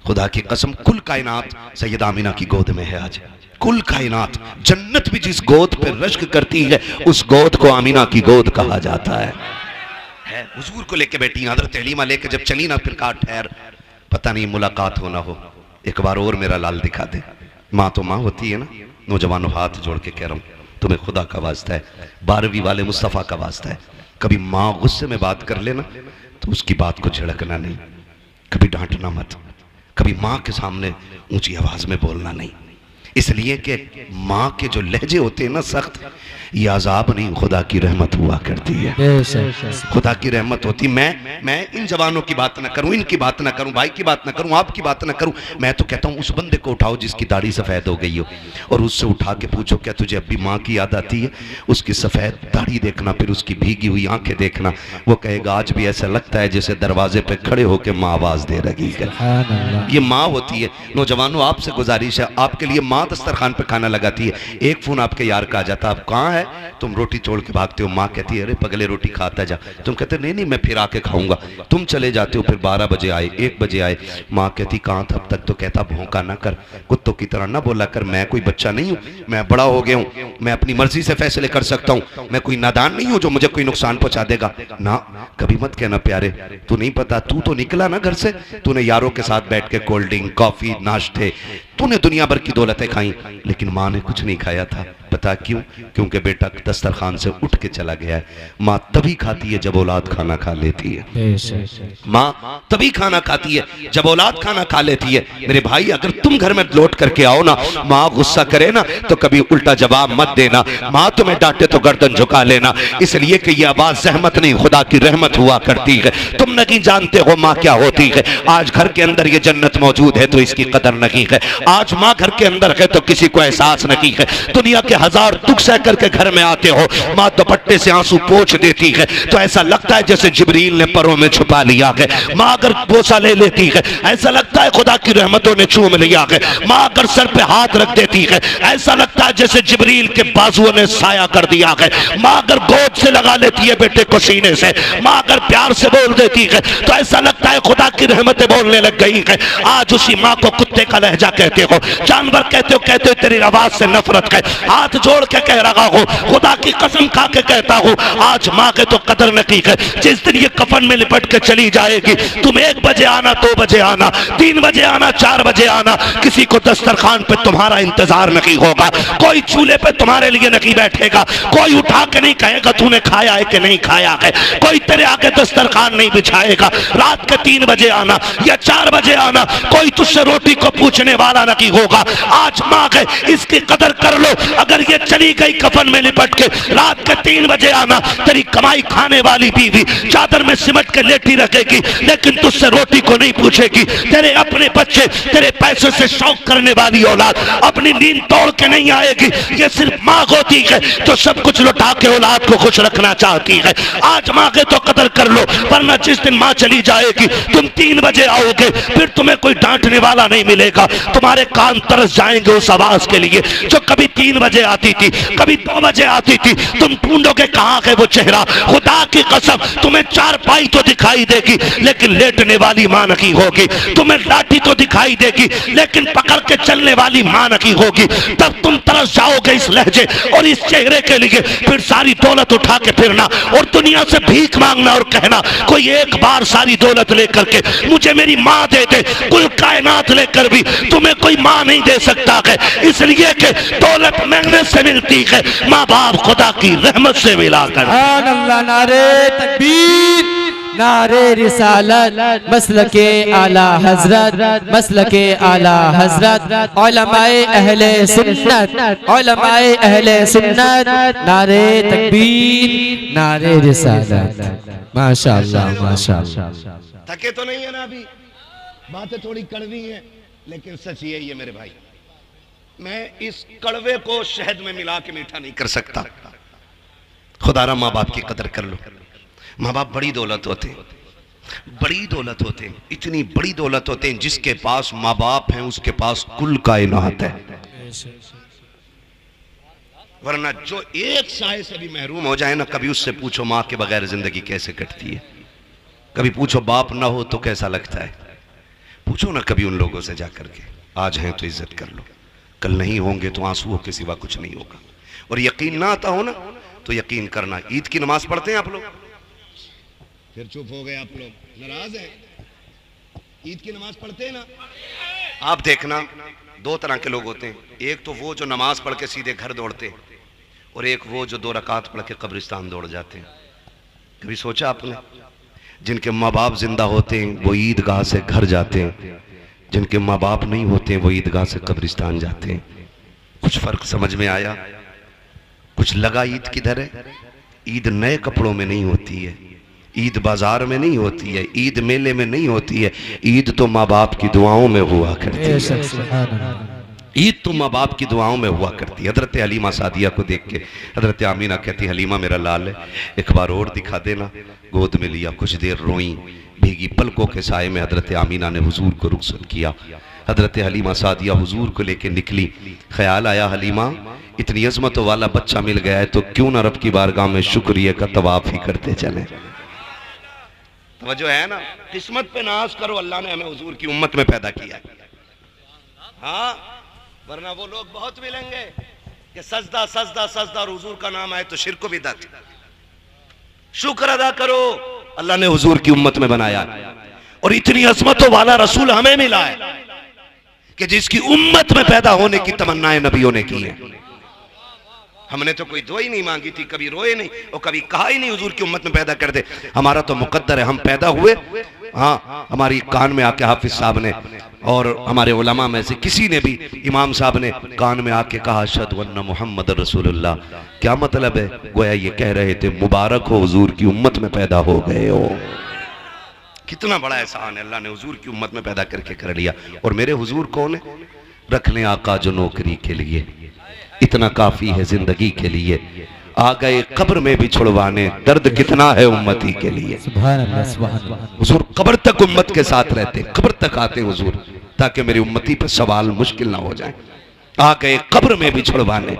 खुदा की कसम कुल कायनात सैयदा आमीना की गोद में है आज। कुल कायनात, जन्नत भी जिस गोद पे रश्क करती है उस गोद को आमीना की गोद कहा जाता है। हुजूर को लेके बैठी हजरत हलीमा, लेके जब चली ना फिर कहा ठहर, पता नहीं मुलाकात हो ना हो, एक बार और मेरा लाल दिखा दे। माँ तो माँ होती है ना। नौजवानों हाथ जोड़ के कह रहा हूँ तुम्हें खुदा का वास्ता है, 12वीं वाले मुस्तफ़ा का वास्ता है, कभी माँ गुस्से में बात कर लेना तो उसकी बात को झिड़कना नहीं, कभी डांटना मत, कभी माँ के सामने ऊंची आवाज में बोलना नहीं, इसलिए कि माँ के जो लहजे होते हैं ना सख्त, ये अजाब नहीं खुदा की रहमत हुआ करती है, खुदा की रहमत होती। मैं इन जवानों की बात ना करूं, इनकी बात ना करूं, भाई की बात ना करूं, आपकी बात ना करूं, मैं तो कहता हूं उस बंदे को उठाओ जिसकी दाढ़ी सफेद हो गई हो और उससे उठा के पूछो क्या तुझे अब भी माँ की याद आती है? उसकी सफेद दाढ़ी देखना, फिर उसकी भीगी हुई आंखें देखना, वो कहेगा आज भी ऐसा लगता है जैसे दरवाजे पे खड़े होकर माँ आवाज दे रही है। ये माँ होती है। नौजवानों आपसे गुजारिश है, आपके लिए माँ दस्तरखान पे खाना लगाती है, एक फोन आपके यार का आ जाता, आप कहाँ है? तुम रोटी छोड़ के भागते हो, माँ कहती है अरे पगले रोटी खाता जा, तुम कहते नहीं मैं फिर आके खाऊंगा, तुम चले जाते हो, फिर 12 बजे आए, 1 बजे आए, माँ कहती कहाँ था अब तक? तो कहता भौंका ना कर, कुत्तों की तरह ना बोला कर, मैं कोई बच्चा नहीं हूँ, मैं बड़ा हो गया हूँ, मैं अपनी मर्जी से फैसले कर सकता हूँ, मैं कोई नादान नहीं हूँ जो मुझे कोई नुकसान पहुंचा देगा ना। कभी मत कहना प्यारे, तू नहीं पता, तू तो निकला ना घर से, तूने यारों के साथ बैठ के कोल्ड ड्रिंक कॉफी नाश्ते, तूने दुनिया भर की दौलतें खाई, लेकिन माँ ने कुछ नहीं खाया था। पता क्यों? क्योंकि बेटा दस्तरखान से उठ के चला गया है। माँ तभी खाती है जब औलाद खाना खा लेती है, माँ तभी खाना खाती है जब औलाद खाना खा लेती है। मेरे भाई अगर तुम घर में लौट करके आओ ना, माँ गुस्सा करे ना तो कभी उल्टा जवाब मत देना, माँ तुम्हें डांटे तो गर्दन झुका लेना, इसलिए कि ये आवाज जहमत नहीं खुदा की रहमत हुआ करती है। तुम नहीं जानते हो माँ क्या होती है। आज घर के अंदर ये जन्नत मौजूद है तो इसकी कदर नहीं है, आज माँ घर के अंदर है तो किसी को एहसास नहीं है। दुनिया के 1000 दुख सह करके घर में आते हो, माँ दुपट्टे से आंसू पोंछ देती है तो ऐसा लगता है जैसे जिब्रील ने परों में छुपा लिया है। माँ अगर बोसा ले लेती है ऐसा लगता है खुदा की रहमतों ने चूम लिया है। माँ अगर सर पे हाथ रख देती है ऐसा लगता है जैसे जिब्रील के बाजुओं ने साया कर दिया है। माँ अगर गोद से लगा लेती है बेटे को सीने से, माँ अगर प्यार से बोल देती है तो ऐसा लगता है खुदा की रहमतें बोलने लग गई है। आज उसी माँ को कुत्ते का लहजा कहते चुके हो, जानवर कहते हो तेरी आवाज से नफरत है। हाथ जोड़ के कह रहा हो, खुदा की कसम खा के कहता हूँ, आज माँ के तो कदर नहीं है। जिस दिन ये कफन में लिपट के चली जाएगी, तुम 1 बजे आना, 2 बजे आना, 3 बजे आना, 4 बजे आना, किसी को दस्तरखान पे तुम्हारा इंतजार नहीं होगा, कोई चूल्हे पे तुम्हारे लिए नहीं बैठेगा, कोई उठा के नहीं कहेगा तूने खाया है कि नहीं खाया है, कोई तेरे आगे दस्तरखान नहीं बिछाएगा। रात के 3 बजे आना या 4 बजे आना, कोई तुझसे रोटी को पूछने वाला नहीं होगा। आज माँ गए, इसकी कदर कर लो। अगर ये चली गई कफन में लिपट के, रात के 3 बजे आना, तेरी कमाई खाने वाली बीवी चादर में सिमट के लेटी रखेगी, लेकिन तुझसे रोटी को नहीं पूछेगी। तेरे अपने बच्चे, तेरे पैसे से शौक करने वाली औलाद अपनी नींद तोड़ के नहीं आएगी। ये सिर्फ माँ होती है जो सब कुछ लुटा के औलाद को खुश रखना चाहती है। आज माँ के तो कदर कर लो, वरना जिस दिन माँ चली जाएगी, तुम 3 बजे आओगे, फिर तुम्हें कोई डांटने वाला नहीं मिलेगा। तुम्हारे कान तरस जाएंगे उस आवाज के लिए जो कभी 3 बजे आती थी, कभी 2 बजे आती थी। तुम ढूंढोगे कहाँ है वो चेहरा। खुदा की कसम, तुम्हें 4 पाई तो दिखाई देगी, लेकिन लेटने वाली माँ नहीं होगी। तुम्हें लाठी तो दिखाई देगी, लेकिन पकड़ के चलने वाली माँ नहीं होगी। तब तुम तरस जाओगे इस लहजे और इस चेहरे के लिए। फिर सारी दौलत उठा के फिरना और दुनिया से भीख मांगना और कहना कोई एक बार सारी दौलत लेकर के मुझे मेरी माँ दे दे। कुल कायनात लेकर भी तुम्हें कोई माँ नहीं दे सकता है, इसलिए कि दौलत मेहनत से मिलती है, माँ बाप खुदा की रहमत से मिलाकर। अल्लाह, नारे तकबीर, नारे रिसालत, मसलके आला हजरत, मसलके आला हजरत, उलमाए अहले सुन्नत, उलमाए अहले सुन्नत, नारे तकबीर, नारे रिसालत। माशाअल्लाह, माशाअल्लाह। थके तो नहीं है ना अभी? बातें थोड़ी कड़वी हैं, लेकिन सच यही है मेरे भाई, मैं इस कड़वे को शहद में मिला के मीठा नहीं कर सकता। खुदारा माँ बाप की कदर कर लो। माँ बाप बड़ी दौलत होते हैं, बड़ी दौलत होते हैं, इतनी बड़ी दौलत होते हैं, जिसके पास माँ बाप हैं उसके पास कुल कायनात है। वरना जो एक साए से भी महरूम हो जाए ना, कभी उससे पूछो माँ के बगैर जिंदगी कैसे कटती है, कभी पूछो बाप ना हो तो कैसा लगता है, पूछो ना कभी उन लोगों से जाकर के। आज हैं तो इज्जत कर लो, कल नहीं होंगे तो आंसुओं के सिवा कुछ नहीं होगा। और यकीन ना आता हो ना तो यकीन करना, ईद की नमाज पढ़ते हैं आप लोग? फिर चुप हो गए आप लोग, नाराज हैं? ईद की नमाज पढ़ते हैं ना? आप देखना 2 तरह के लोग होते हैं, एक तो वो जो नमाज पढ़ के सीधे घर दौड़ते हैं, और एक वो जो 2 रकात पढ़ के कब्रिस्तान दौड़ जाते हैं। कभी सोचा आपने? जिनके माँ बाप जिंदा होते हैं वो ईदगाह से घर जाते हैं, जिनके माँ बाप नहीं होते हैं वो ईदगाह से कब्रिस्तान जाते हैं। कुछ फर्क समझ में आया? कुछ लगा ईद किधर है? ईद नए कपड़ों में नहीं होती है, ईद बाजार में नहीं होती है, ईद मेले में नहीं होती है, ईद तो माँ बाप की दुआओं में हुआ करती है। ईद तो माँ बाप की दुआओं में हुआ करती है। हजरत हलीमा सादिया को देख के हजरत आमीना कहती, हलीमा मेरा लाल है, एक बार और दिखा देना। गोद में लिया, कुछ देर रोई, भीगी पलकों के साए में हजरत आमीना ने हुजूर को रुखसत किया। हजरत हलीमा सादिया हुजूर को लेके निकली। ख्याल आया, हलीमा इतनी अजमतों वाला बच्चा मिल गया है तो क्यों ना रब की बारगाह में शुक्रिया का तवाफ ही करते चले। तवज्जो है ना? किस्मत पे नाज करो, अल्लाह ने हमें हुजूर की उम्मत में पैदा किया। हाँ, वरना वो लोग बहुत मिलेंगे कि सजदा सजदा सजदा और हुजूर का नाम आए तो शिर्क को बिदअत। शुक्र अदा करो, अल्लाह ने हुजूर की उम्मत में बनाया और इतनी अजमतों वाला रसूल हमें मिला है कि जिसकी उम्मत में पैदा होने की तमन्नाएं नबियों ने की हैं। हमने तो कोई दुआ ही नहीं मांगी थी, कभी रोए नहीं और कभी कहा ही नहीं हुजूर की उम्मत में पैदा कर दे। हमारा तो मुकद्दर है, हम पैदा हुए। हाँ, हमारी कान में आके हाफिज साहब ने और हमारे उलमा में से किसी ने भी, इमाम साहब ने कान में आके कहा अशहदु अन्ना मुहम्मद रसूलुल्लाह। क्या मतलब है? गोया ये कह रहे थे मुबारक हो हुजूर की उम्मत में पैदा हो गए हो। कितना बड़ा एहसान है, अल्लाह ने हुजूर की उम्मत में पैदा करके कर लिया। और मेरे हुजूर कौन है? रख लें आका जो नौकरी के लिए, इतना काफी है जिंदगी के लिए। आ गए कब्र में भी छुड़वाने, दर्द कितना है उम्मती के लिए। सुभान अल्लाह, सुभान अल्लाह। हुजूर कब्र तक उम्मत के साथ रहते, कब्र तक आते हुजूर, ताकि मेरी उम्मती पर सवाल मुश्किल ना हो जाए। आ गए कब्र में भी छुड़वाने,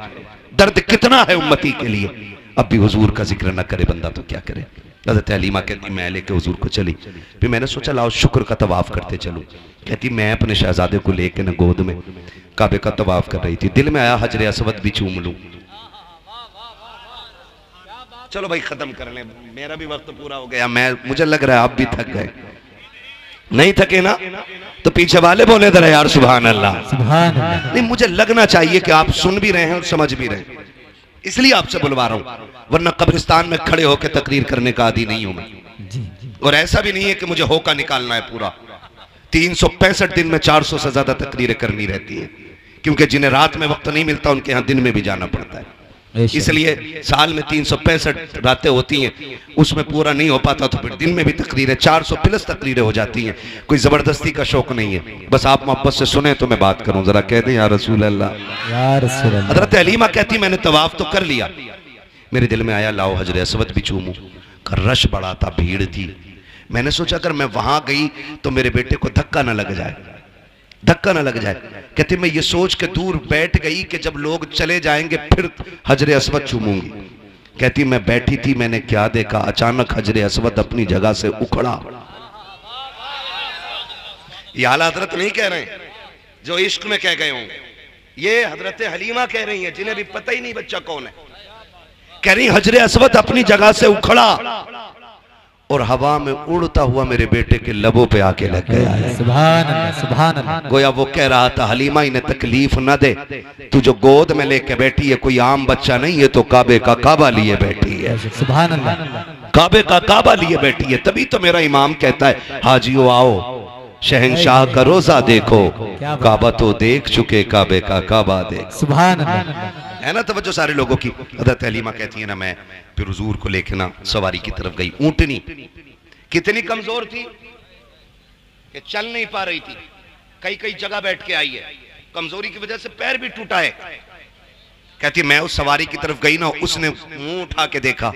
दर्द कितना है उम्मती के लिए। अब भी हुजूर का जिक्र न करे बंदा तो क्या करे। हज़रत हलीमा कहती मैं लेके हुजूर को चली। फिर मैंने सोचा लाओ शुक्र का तवाफ करते चलूं। कहती मैं अपने शहजादे को लेके न गोद में काबे का तवाफ कर रही थी, दिल में आया हजर असवद भी चूम लूं। चलो भाई खत्म कर लें, मेरा भी वक्त पूरा हो गया। मुझे लग रहा है आप भी थक गए। नहीं थके ना तो पीछे वाले बोले जरा यार सुभान अल्लाह। सुभान अल्लाह। नहीं, मुझे लगना चाहिए कि आप सुन भी रहे हैं और समझ भी रहे हैं, इसलिए आपसे बुलवा रहा हूं, वरना कब्रिस्तान में खड़े होकर तकरीर करने का आदी नहीं हूं मैं। और ऐसा भी नहीं है कि मुझे होका निकालना है पूरा। 365 दिन में 400 से ज्यादा तकरीरें करनी रहती है, क्योंकि जिन्हें रात में वक्त नहीं मिलता उनके यहाँ दिन में भी जाना पड़ता है। इसलिए साल में 365 रातें होती हैं, उसमें पूरा नहीं हो पाता तो फिर दिन में भी तकरीरें 400 प्लस तकरीरें हो जाती हैं। कोई जबरदस्ती का शौक नहीं है, बस आप मोहब्बत से सुने तो मैं बात करूं। जरा कह दें या रसूल अल्लाह या रसूल अल्लाह। हजरत हलीमा कहती मैंने तवाफ तो कर लिया, मेरे दिल में आया लाओ हजर असवद भी चूमूं। रश बड़ा था, भीड़ थी। मैंने सोचा अगर मैं वहां गई तो मेरे बेटे को धक्का ना लग जाए, धक्का ना लग जाए। कहती मैं ये सोच के दूर बैठ गई कि जब लोग चले जाएंगे फिर हजर असवद चूमूंगी। कहती मैं बैठी थी, मैंने क्या देखा, अचानक हजर असवद अपनी जगह से उखड़ा। ये आला हजरत नहीं कह रहे जो इश्क में कह गए होंगे, ये हजरत हलीमा कह रही है जिन्हें भी पता ही नहीं बच्चा कौन है। कह रही हजर असवद अपनी जगह से उखड़ा और हवा में उड़ता हुआ मेरे बेटे के लबों पे आके लग गया है। सुभान अल्लाह, सुभान अल्लाह। गोया वो कह रहा था हलीमा इन्हें तकलीफ न दे, तू जो गोद में लेके बैठी है कोई आम बच्चा नहीं है, तो काबे का काबा लिए बैठी है। सुभान अल्लाह। काबे का काबा लिए बैठी है। तभी तो मेरा इमाम कहता है हाजियो आओ शहंशाह का रोजा देखो, काबा तो देख चुके काबे का काबा देख। सुभान अल्लाह। है ना तवज्जो सारे लोगों की। हज़रत हलीमा कहती है ना मैं फिर हुजूर को लेके ना सवारी की तरफ गई। ऊंटनी कितनी कमजोर थी कि चल नहीं पा रही थी, कई कई जगह बैठ के आई है, कमजोरी की वजह से पैर भी टूटा है। कहती मैं उस सवारी की तरफ गई ना, उसने मुंह उठा के देखा,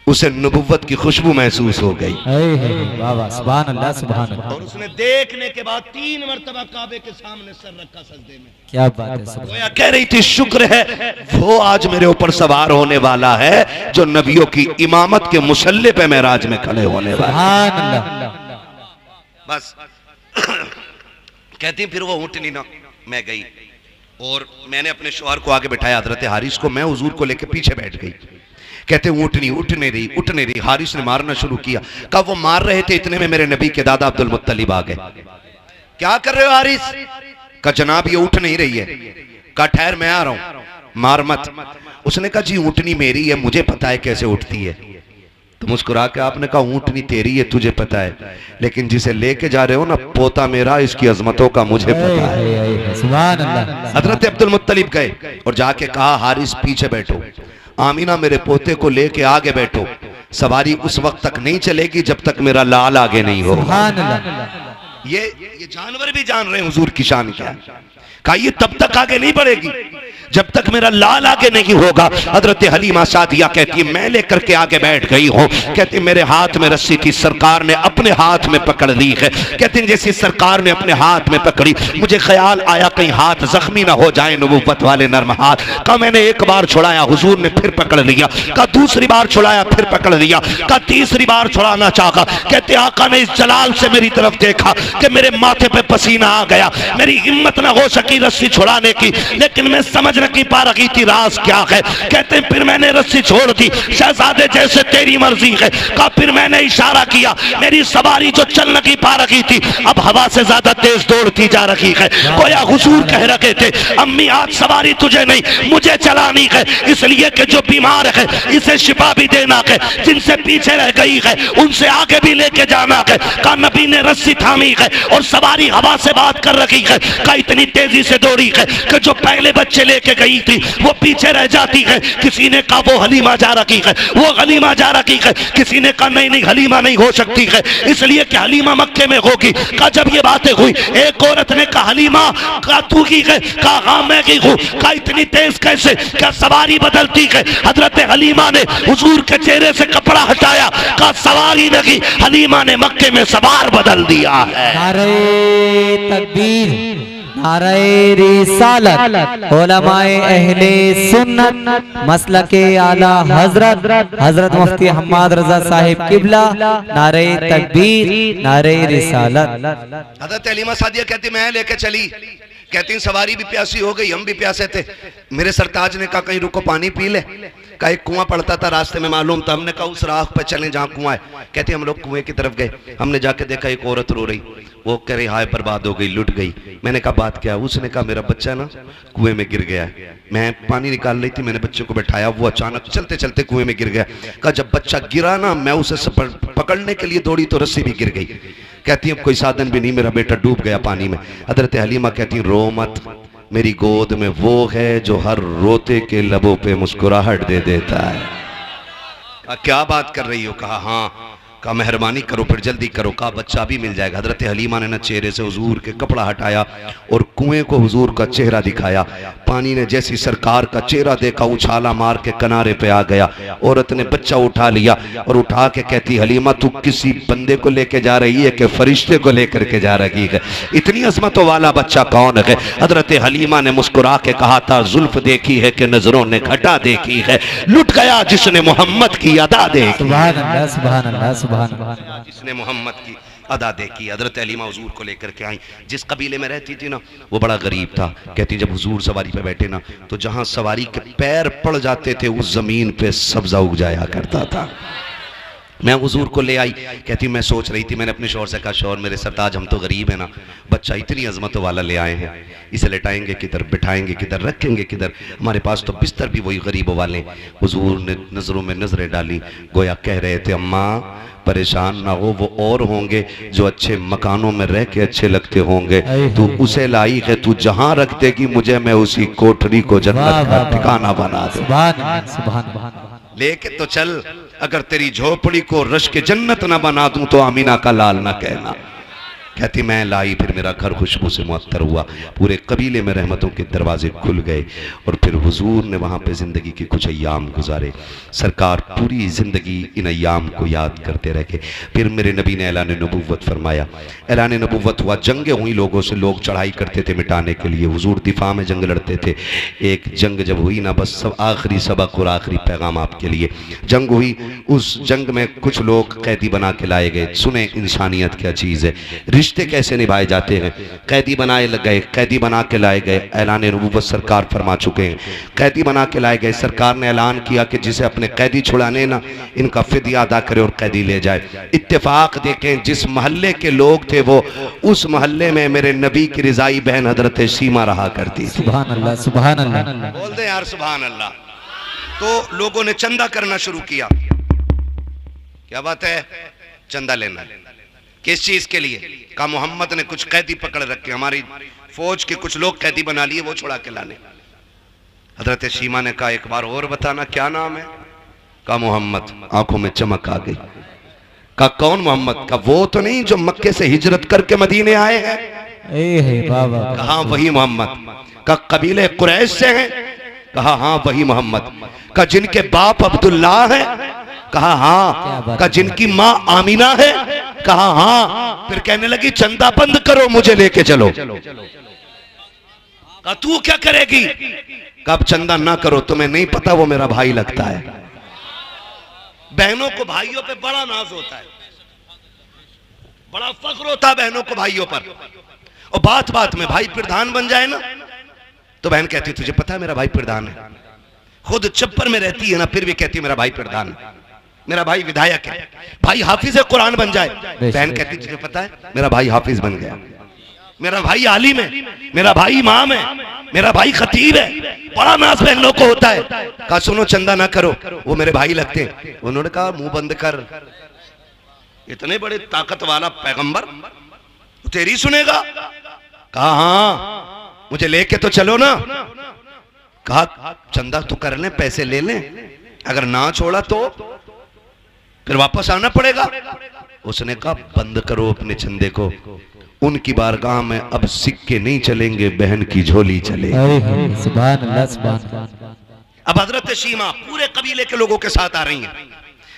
उसे नबुव्वत की खुशबू महसूस हो गई। सुभान अल्लाह, सुभान अल्लाह। और उसने देखने के बाद 3 मरतबा काबे के सामने सर रखा सजदे में। क्या बात है। गोया कह रही थी शुक्र है वो आज मेरे ऊपर सवार होने वाला है जो नबियों की इमामत के मुसल्ले पे मेराज में खड़े होने वाला है। बस कहती फिर वो ऊँटनी ना मैं गई और मैंने अपने शौहर को आगे बिठाया, हजरत हारिस को, मैं हुजूर को लेके पीछे बैठ गई। कहते ऊँटनी उठने रही। हारिस ने मारना शुरू किया। कब वो मार रहे थे इतने में मेरे नबी के दादा अब्दुल मुत्तलिब आ गए। क्या कर रहे हो हारिस? का जनाब ये उठ नहीं रही है। का ठहर मैं आ रहा हूं, मार मत। उसने कहा जी ऊँटनी मेरी है, मुझे पता है कैसे उठती है। तो मुस्कुरा के आपने कहा ऊँटनी तेरी है, तुझे पता है, लेकिन जिसे लेके जा रहे हो ना पोता मेरा, इसकी अजमतों का मुझे पता है। सुभान अल्लाह। हजरत अब्दुल मुत्तलिब गए और जाके कहा हारिस पीछे बैठो, आमीना मेरे पोते को लेके आगे बैठो, सवारी उस वक्त तक नहीं चलेगी जब तक मेरा लाल आगे नहीं हो। ये जानवर भी जान रहे हैं हुजूर की शान क्या है। कहा ये तब तक आगे नहीं बढ़ेगी जब तक मेरा लाल आगे नहीं होगा। हजरत हलीमा सादिया कहती है मैं लेकर के आगे बैठ गई हूँ। कहती मेरे हाथ में रस्सी थी, सरकार ने अपने हाथ में पकड़ ली है। कहती जैसे सरकार ने अपने हाथ में पकड़ी मुझे ख्याल आया कहीं हाथ जख्मी ना हो जाए, नबुव्वत वाले नर्म हाथ। कहा मैंने एक बार छुड़ाया, हुजूर ने फिर पकड़ लिया। कहा दूसरी बार छुड़ाया, फिर पकड़ लिया। कहा तीसरी बार छुड़ाना चाहा। कहते आका ने इस जलाल से मेरी तरफ देखा कि मेरे माथे पे पसीना आ गया, मेरी हिम्मत ना हो सकी रस्सी छुड़ाने की, लेकिन मैं समझ नहीं पा रही थी राज क्या है। कहते फिर मैंने रस्सी छोड़ दी, शहजादे जैसे तेरी मर्जी है। कहा फिर मैंने इशारा किया, मेरी सवारी जो चल नहीं पा रही थी अब हवा से ज्यादा तेज दौड़ती जा रही है। गोया हुजूर कह रहे थे अम्मी आज सवारी तुझे नहीं मुझे चलानी है, इसलिए कि जो बीमार है इसे शिफा भी देना है, जिनसे पीछे रह गई है उनसे आगे भी लेके जाना है। कहा नबी ने रस्सी थामी है और सवारी हवा से बात कर रही है। कहा इतनी तेजी से दौड़ी है कि जो पहले बच्चे लेके गई थी वो पीछे रह जाती है। किसी ने कहा वो हलीमा जा रही है, वो हलीमा जा रही है। किसी ने कहा नहीं नहीं हलीमा नहीं हो सकती है, इसलिए कि हलीमा मक्के में होगी। कहा जब ये बातें हुई एक औरत ने कहा हलीमा कहा तू की है? कहा हाँ मैं की हूँ। कहा इतनी तेज कैसे? क्या सवारी बदलती है? हजरत हलीमा ने हुजूर के चेहरे से कपड़ा हटाया। कहा सवारी नहीं, हलीमा ने मक्के में सवार बदल दिया है। नारे तकबीर, नारे रिसालत उलमाए अहले सुन्नत मसलके आला हजरत मुफ्ती हम्माद रजा साहिब किबला, नारे तकबीर, नारे रिसालत। हज़रत हलीमा सादिया कहती मैं लेके चली, कहती सवारी भी प्यासी हो गई, हम भी प्यासे थे। मेरे सरताज ने कहा कहीं रुको पानी पी ले। का एक कुआं पड़ता था रास्ते में मालूम था, हमने कहा उस राह पे चलें जहाँ कुआं है। कहते हम लोग कुएं की तरफ गए, हमने जाके देखा एक औरत रो रही। वो कह रही हाय बर्बाद हो गई, लुट गई। मैंने कहा बात क्या? उसने कहा मेरा बच्चा ना कुएं में गिर गया है, मैं पानी निकाल रही थी, मैंने बच्चे को बैठाया, वो अचानक चलते चलते कुएं में गिर गया। कहा जब बच्चा गिरा ना मैं उसे पकड़ने के लिए दौड़ी तो रस्सी भी गिर गई। कहती अब कोई साधन भी नहीं, मेरा बेटा डूब गया पानी में। हजरत हलीमा कहती रो मत, मेरी गोद में वो है जो हर रोते के लबों पे मुस्कुराहट दे देता है। क्या बात कर रही हो? कहा हाँ। कहा मेहरबानी करो फिर जल्दी करो। कहा बच्चा भी मिल जाएगा। हजरत हलीमा ने ना चेहरे से हुजूर के कपड़ा हटाया और कुएं को हुजूर का चेहरा दिखाया। पानी ने जैसी सरकार का चेहरा देखा उछाला मार के किनारे पे आ गया। औरत ने बच्चा उठा लिया और उठा के कहती हलीमा तू किसी बंदे को लेके जा रही है कि फरिश्ते को लेकर के जा रही है? इतनी अजमतों वाला बच्चा कौन है? हजरत हलीमा ने मुस्कुरा के कहा था जुल्फ देखी है कि नजरों ने घटा देखी है, लुट गया जिसने मोहम्मद की अदा देखी। सुभान अल्लाह, सुभान अल्लाह, सुभान अल्लाह। जिसने मोहम्मद की अदा देखी। हजरत हलीमा हुजूर को लेकर के आई। जिस कबीले में रहती थी ना वो बड़ा गरीब था। कहती जब हुजूर सवारी पे बैठे ना तो जहां सवारी के पैर पड़ जाते थे उस जमीन पे सब्जा उग जाया करता था। मैं हुजूर को ले आई। कहती मैं सोच रही थी, मैंने अपने शौहर से कहा शौहर मेरे सरताज हम तो गरीब है ना, बच्चा इतनी अजमतों वाला ले आए हैं, इसे लेटाएंगे किधर, बिठाएंगे किधर, रखेंगे किधर? हमारे पास तो बिस्तर भी वही गरीबों वाले। हुजूर ने नजरों में नजरें डाली, गोया कह रहे थे अम्मा परेशान ना हो, वो और होंगे जो अच्छे मकानों में रह के अच्छे लगते होंगे, तू उसे लाई है, तू जहां रख देगी मुझे मैं उसी कोठरी को जन्नत का ठिकाना बना दूं। लेके तो चल, अगर तेरी झोपड़ी को रश के जन्नत ना बना दूं तो आमीना का लाल ना कहना। कहती मैं लाई, फिर मेरा घर खुशबू से मुअत्तर हुआ, पूरे कबीले में रहमतों के दरवाजे खुल गए और फिर हुजूर ने वहाँ पे ज़िंदगी के कुछ अय्याम गुजारे। सरकार पूरी ज़िंदगी इन अय्याम को याद करते रहे। फिर मेरे नबी ने ऐलान नबूवत फरमाया। ऐलान नबूवत हुआ, जंगें हुई, लोगों से लोग चढ़ाई करते थे मिटाने के लिए, हुजूर दिफा में जंग लड़ते थे। एक जंग जब हुई ना, बस सब आखिरी सबक और आखिरी पैगाम आपके लिए। जंग हुई, उस जंग में कुछ लोग कैदी बना के लाए गए। सुने इंसानियत क्या चीज़ है, रिश्ते कैसे निभाए जाते हैं। कैदी बनाए गए, कैदी बना के लाए गए। ऐलान नबूवत सरकार फरमा चुके हैं, कैदी बना के लाए गए। सरकार ने ऐलान किया कि जिसे अपने कैदी छुड़ाने ना इनका फिदिया अदा करे और कैदी ले जाए। इत्तेफाक देखें जिस मोहल्ले के लोग थे वो उस मोहल्ले में मेरे नबी की रिजाई बहन हजरत सीमा रहा करती। सुभान अल्लाह, सुभान अल्लाह। बोल दे यार सुभान अल्लाह। तो लोगों ने चंदा करना शुरू किया। क्या बात है? चंदा लेना। किस चीज के लिए? कहा मोहम्मद ने कुछ कैदी पकड़ रखे, हमारी फौज के कुछ लोग कैदी बना लिए, वो छुड़ा के लाने। हजरत सीमा ने कहा एक बार और बताना क्या नाम है? कहा मोहम्मद। आंखों में चमक आ गई। कहा कौन मोहम्मद? का वो तो नहीं जो मक्के से हिजरत करके मदीने आए हैं? कहा वही मोहम्मद। का कबीले कुरैश से हैं? कहा हाँ वही मोहम्मद। का जिनके बाप अब्दुल्ला है? कहा हाँ। का जिनकी माँ आमीना है? कहा हाँ। फिर कहने लगी चंदा बंद करो, मुझे लेके चलो। कहा तू क्या करेगी? कब चंदा ना करो, तुम्हें नहीं पता वो मेरा भाई लगता है। बहनों को भाइयों पे बड़ा नाज होता है, बड़ा फख्र होता है बहनों को भाइयों पर। और बात बात में भाई प्रधान बन जाए ना तो बहन कहती तुझे पता है मेरा भाई प्रधान है। खुद चप्पर में रहती है ना फिर भी कहती मेरा भाई प्रधान है, मेरा भाई विधायक है। भाई हाफिज कुरान बन जाए, बहन कहती तुझे पता है मेरा भाई हाफिज बन गया, मेरा भाई आलिम है, मेरा भाई इमाम है, मेरा भाई खतीब है। बड़ा नाज बहनों को होता है। कहा सुनो चंदा ना करो, वो मेरे भाई लगते हैं। उन्होंने कहा मुंह बंद कर, इतने बड़े ताकत वाला पैगंबर तेरी सुनेगा? कहा हाँ मुझे लेके तो चलो ना। कहा चंदा तो कर ले, पैसे ले ले, अगर ना छोड़ा तो फिर वापस आना पड़ेगा। उसने कहा बंद करो अपने चंदे को, उनकी बारगाह में अब सिक्के नहीं चलेंगे, बहन की झोली चलेगी। सुभान अल्लाह, सुभान अल्लाह। अब हजरत शीमा पूरे कबीले के लोगों के साथ आ रही हैं।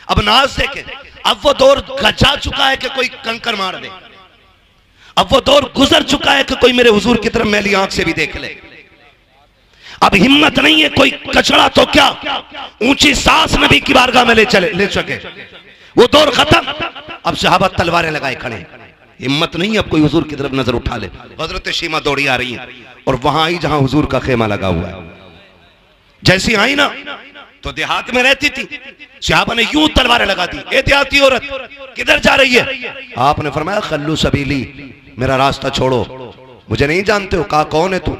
अब नाज देखे, अब वो दौर जा चुका है कि कोई कंकर मार दे। अब वो दौर गुजर चुका है कि कोई मेरे हुजूर की तरफ मैली आंख से भी देख ले। अब हिम्मत नहीं है, कोई कचड़ा तो क्या ऊंची सांस नबी की बारगाह में ले सके। वो दौर खत्म। अब सहाबा तलवारें लगाए खड़े, हिम्मत नहीं है अब कोई हुजूर की तरफ नजर उठा ले। हजरत शीमा दौड़ी आ रही है और वहां आई जहां हुजूर का खेमा लगा हुआ है। जैसी आई ना तो देहात में रहती थी, सहाबा ने यूं तलवारें लगा दी, ए देहाती औरत किधर जा रही है? आपने फरमाया खल्लू सबीली, मेरा रास्ता छोड़ो, मुझे नहीं जानते हो। कहा कौन है तू?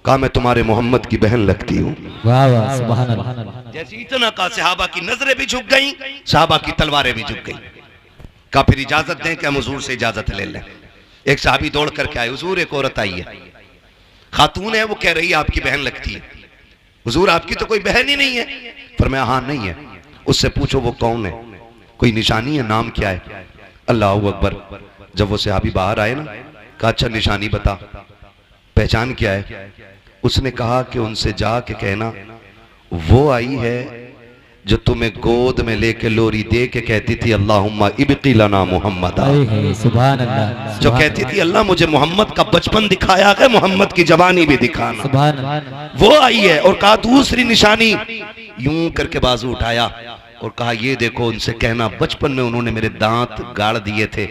कहा मैं तुम्हारे मोहम्मद की बहन लगती हूँ। वाह वाह सुभान अल्लाह। जैसे इतना कहा सहाबा की नजरें भी झुक गई, सहाबा की तलवारें भी झुक गई। कहा फिर इजाजत दें कि हम हुजूर से इजाजत ले लें। एक साहबी दौड़ करके आए, हुजूर एक औरत आई है, खातून है, वो कह रही है आपकी बहन लगती है। हुजूर आपकी तो कोई बहन ही नहीं है। फरमाया हाँ नहीं है। उससे पूछो वो कौन है, कोई निशानी है, नाम क्या है? अल्लाह अकबर। जब वो सहाबी बाहर आए ना, कहा अच्छा निशानी बता, पहचान क्या है? उसने कहा कि उनसे जाके कहना वो आई है जो तुम्हें गोद में लेके लोरी दे के कहती थी अल्लाहुम्मा इब्की लना मोहम्मद। सुभान अल्लाह। जो कहती थी अल्लाह मुझे मोहम्मद का बचपन दिखाया है, मोहम्मद की जवानी भी दिखाना। सुभान अल्लाह। वो आई है। और कहा दूसरी निशानी, यूं करके बाजू उठाया और कहा ये देखो, उनसे कहना बचपन में उन्होंने मेरे दांत गाड़ दिए थे,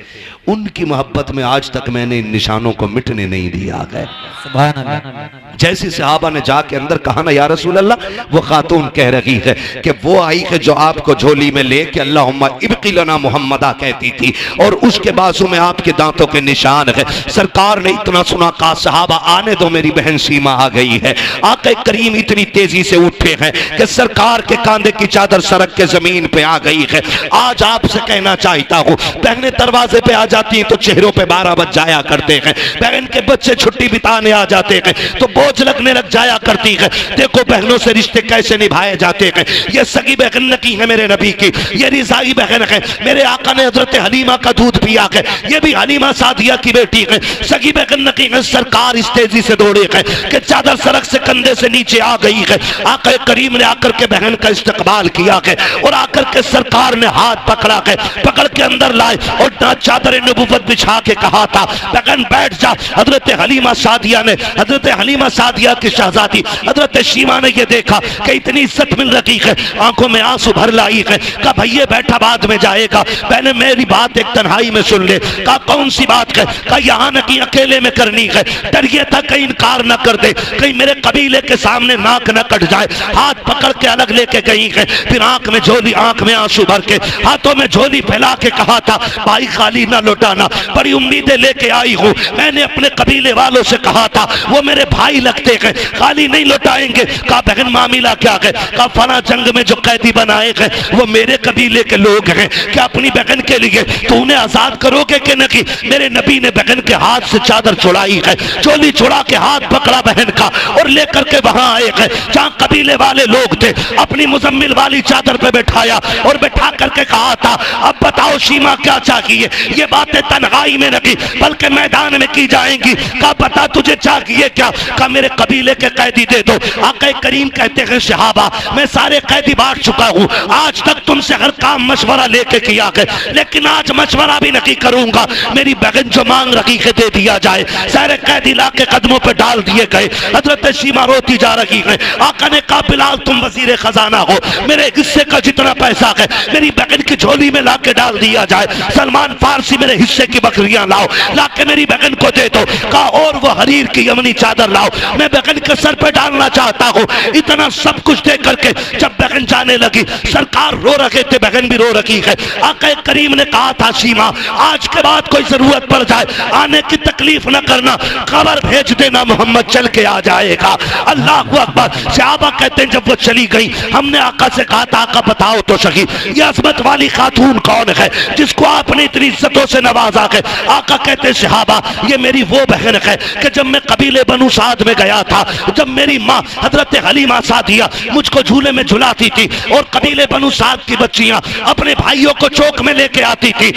उनकी मोहब्बत में आज तक मैंने इन निशानों को मिटने नहीं दिया है। सुभान अल्लाह। जैसी सहाबा ने जाके अंदर कहा ना या रसूल अल्लाह, वो खातून कह रही है कि वो आई है जो आपको झोली में लेके अल्लाहुम्मा इब्की लना मोहम्मदा कहती थी और उसके बाजू में आपके दांतों के निशान है। सरकार ने इतना सुना, कहा सहाबा आने दो, मेरी बहन सीमा आ गई है। आका करीम इतनी तेजी से उठे हैं कि सरकार के कांधे की चादर सरक के जमीन पे आ गई है। आज आपसे कहना चाहता हूँ, बहनें दरवाजे पे आ जाती हैं तो चेहरों पे 12 बज जाया करते हैं, बहन के बच्चे छुट्टी बिताने आ जाते हैं तो बोझ लगने लग जाया करती है। देखो बहनों से रिश्ते कैसे निभाए जाते हैं। ये सगी बहन नकी है मेरे नबी की, ये रिजाई बहन है, मेरे आका ने हजरत हलीमा का दूध पिया है, ये भी हलीमा सादिया की बेटी है, सगी बहन नकी है। सरकार इस तेजी से दौड़े है कि चादर सरक से कंधे से नीचे आ गई है। आका करीम ने आकर के बहन का इस्तकबाल किया है और आकर के सरकार ने हाथ पकड़ा है, पकड़ के अंदर लाए और चादर नबूवत बिछा के कहा था बहन बैठ जा। हजरत हलीमा सादिया ने, हजरत हलीमा सादिया की शहजादी हजरत शीमा ने ये देखा कि इतनी इज्जत मिल रही है, आंखों में आंसू भर लाई है। कहा भैया बैठा बाद में जाएगा। मैंने मेरी बात एक तन्हाई में सुन ले। कहा कौन सी बात है? कहा यहाँ न की अकेले में करनी है। डर ये था कहीं इनकार न कर दे, कहीं मेरे कबीले के सामने नाक न कट जाए। हाथ पकड़ के अलग लेके गई है, फिर आंख में झोली, आंख में आंसू भर के, हाथों में झोली फैला के कहा था भाई खाली ना लौटाना, बड़ी उम्मीदें लेके आई हूँ। मैंने अपने कबीले वालों से कहा था वो मेरे भाई लगते हैं, खाली नहीं लौटाएंगे। कहा बहन मामला क्या है? कहा फला जंग में जो कैदी बनाए गए वो मेरे कबीले के लोग हैं, क्या अपनी बहन के लिए तो उन्हें आजाद करोगे कि नहीं? मेरे नबी ने बहन के हाथ से चादर छुड़ाई है, चोली छुड़ा के हाथ पकड़ा बहन का और लेकर के वहां आए गए जहां कबीले वाले लोग थे। अपनी मुजम्मिल वाली चादर पे बैठाया और बैठा करके कहा था अब बताओ शीमा क्या चाहिए? ये बातें तन्हाई में नहीं बल्कि मैदान में की जाएंगी। कहा पता तुझे चाहिए क्या? कहा मेरे कबीले के कैदी दे दो। आका करीम कहते हैं सहाबा मैं सारे कैदी बांट चुका हूँ, आज तक तुमसे हर काम मशवरा लेके किया है, लेकिन आज मशवरा भी नहीं करूंगा। मेरी बहन जो मांग रही है दे दिया जाए। सारे कैदी ला के कदमों पे डाल दिए गए। हजरत शीमा रोती जा रही है। आका ने कहा बिलाल तुम वजीर खजाना हो, मेरे हिस्से का जितना पैसा है मेरी बहन की झोली में ला के डाल दिया जाए। सलमान फारसी मेरे हिस्से की बकरियां लाओ, ला के मेरी बहन को दे दो। कहा और वो हरीर की यमनी चादर लाओ, मैं बहन के सर पे डालना चाहता हूँ। इतना सब कुछ दे करके जब बहन जाने लगी, सरकार रो रहे थे, बहन भी रो रही है। आका करीम ने कहा था सीमा आज के बाद कोई जरूरत पड़ जाए आने की तकलीफ न करना, खबर भेज देना, मोहम्मद चल के आ जाएगा। अल्लाह अकबर। सहाबा कहते हैं जब वो चली गई हमने आका से कहा था आका बताओ तो सही ये अजमत वाली खातून कौन है जिसको आपने इतनी इज्जतों से नवाजा है? आका कहते हैं सहाबा ये मेरी वो बहन है कि जब मैं कबीले बनु साद में गया था, जब मेरी माँ हजरत हलीमा सादिया मुझको झूले में झुलाती थी और कबीले बनु साद की बच्चियां अपने भाइयों को चौक में लेके आती थी।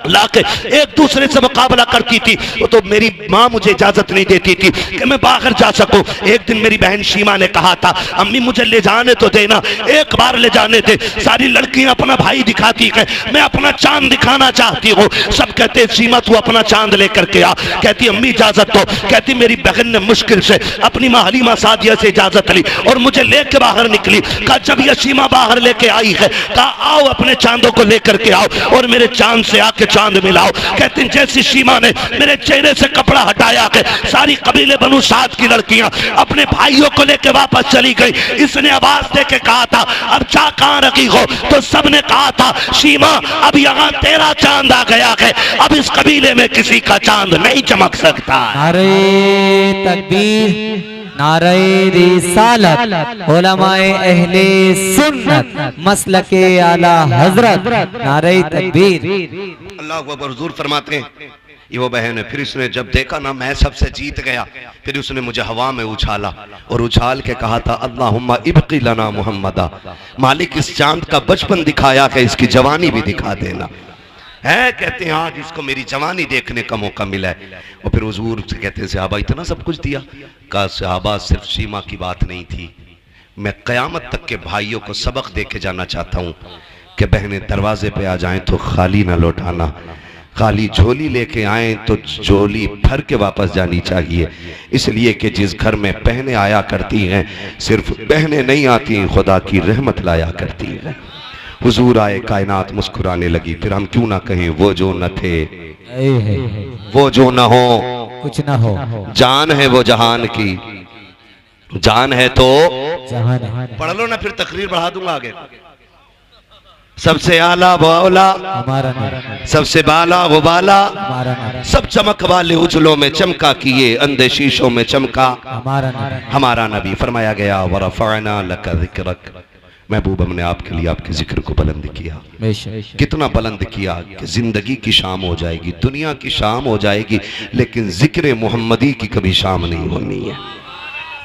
लाके एक दूसरे से मुकाबला करती थी। तो मेरी माँ मुझे इजाजत नहीं देती थी कि मैं बाहर जा सकूं। एक दिन मेरी बहन शीमा ने कहा था, अम्मी मुझे ले जाने तो देना, एक बार ले जाने दे। सारी लड़कियां अपना भाई दिखाती हैं, मैं अपना चांद दिखाना चाहती हूँ। सब कहते शीमा तू अपना चांद लेकर के आ। कहती अम्मी इजाजत दो। कहती मेरी बहन ने मुश्किल से अपनी माँ हलीमा सादिया से इजाजत ली और मुझे लेके बाहर निकली। कहा जब यह शीमा बाहर लेके आई है, कहा आओ अपने चांदों को लेकर के आओ और मेरे चांद से आके चांद मिलाओ। कहती जैसी शीमा ने मेरे चेहरे से कपड़ा हटाया के सारी कबीले बनु साद की लड़कियां अपने भाइयों को लेकर वापस चली गई। इसने आवाज दे के कहा था अब चा कहां रखी हो, तो सबने कहा था शीमा अब यहाँ तेरा चांद आ गया है, अब इस कबीले में किसी का चांद नहीं चमक सकता। नारे तकबीर, नारे रिसालत, उलमाए अहले सुन्नत, मसलके आला हजरत, नारे तकबीर। अल्लाह अकबर। हुजूर फरमाते हैं ये वो बहन है। फिर इसने जब देखा ना मैं सबसे जीत गया, फिर उसने मुझे हवा में उछाला और उछाल के कहा था अल्लाहुम्मा इब्की लना मुहम्मदा, मालिक इस चांद का बचपन दिखाया कि इसकी जवानी भी दिखा देना है। कहते हैं आज इसको मेरी जवानी देखने का मौका मिला है। और फिर हुजूर से कहते हैं सहाबा इतना सब कुछ दिया। कहा सहाबा सिर्फ शीमा की बात नहीं थी, मैं कयामत तक के भाइयों को सबक दे के जाना चाहता हूँ कि बहनें दरवाजे पे आ जाएं तो खाली ना लौटाना, खाली झोली लेके आए तो झोली भर के वापस जानी चाहिए। इसलिए कि जिस घर में बहनें आया करती हैं सिर्फ बहनें नहीं आती, खुदा की रहमत लाया करती हैं। हुजूर आए, कायनात मुस्कुराने लगी। फिर हम क्यों ना कहें वो जो न थे, वो जो न हो, कुछ ना हो, जान है वो जहान की, जान है तो जहान। पढ़ लो ना, फिर तकरीर बढ़ा दूंगा आगे। सबसे आला वो औला, हमारा नबी, सबसे बाला वो बाला, हमारा नबी, सब चमक वाले उजलों में चमका किए, अंधे शीशों में चमका हमारा नबी। हमारा नबी। फरमाया गया वरफ़अना लका ज़िक्रक, महबूब हमने आपके लिए आपके जिक्र को बुलंद किया। बेशक कितना बुलंद किया कि जिंदगी की शाम हो जाएगी, दुनिया की शाम हो जाएगी, लेकिन जिक्र मोहम्मदी की कभी शाम नहीं होनी है,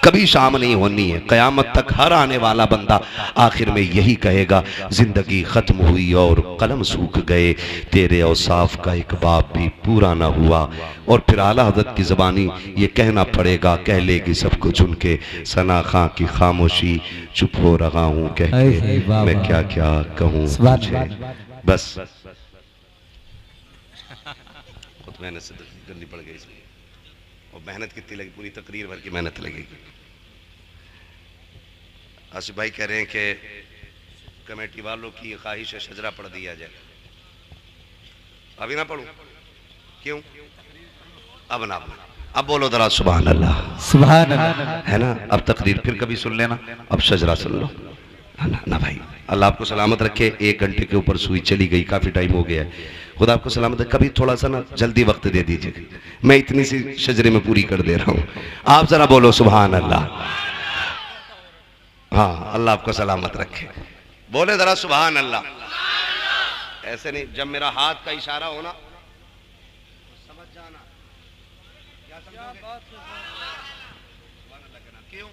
कभी शाम नहीं होनी है। क़यामत तक हर आने वाला बंदा आखिर में यही कहेगा जिंदगी खत्म हुई और कलम सूख गए, तेरे औसाफ का एक बाब भी पूरा ना हुआ। और फिर आला हज़रत की ज़बानी ये कहना पड़ेगा, कह लेगी सबको चुन के, सना खां की खामोशी चुप हो रहा हूँ कह के, मैं क्या क्या कहूँ तुझे। बस बहुत मेहनत से करनी पड़ गई इसमें, और मेहनत कितनी लगी, पूरी तकरीर भर की मेहनत लगेगी। आसिफ भाई कह रहे हैं कि कमेटी वालों की ख्वाहिश है शजरा पढ़ दिया जाए। अभी ना पढ़ूं? क्यों? अब ना, अब बोलो जरा सुभान अल्लाह, सुभान अल्लाह, है ना। अब तकरीर फिर कभी सुन लेना, अब शजरा सुन लो, है ना भाई। अल्लाह आपको सलामत रखे। 1 घंटे के ऊपर सुई चली गई, काफी टाइम हो गया है। खुदा आपको सलामत रखे। कभी थोड़ा सा ना जल्दी वक्त दे दीजिए, मैं इतनी सी शजरे में पूरी कर दे रहा हूँ। आप जरा बोलो सुभान अल्लाह। हाँ, अल्लाह आपको सलामत रखे। बोले जरा सुभान अल्लाह। ऐसे नहीं, जब मेरा हाथ का इशारा होना समझ जाना, क्या समझोगे? क्यों?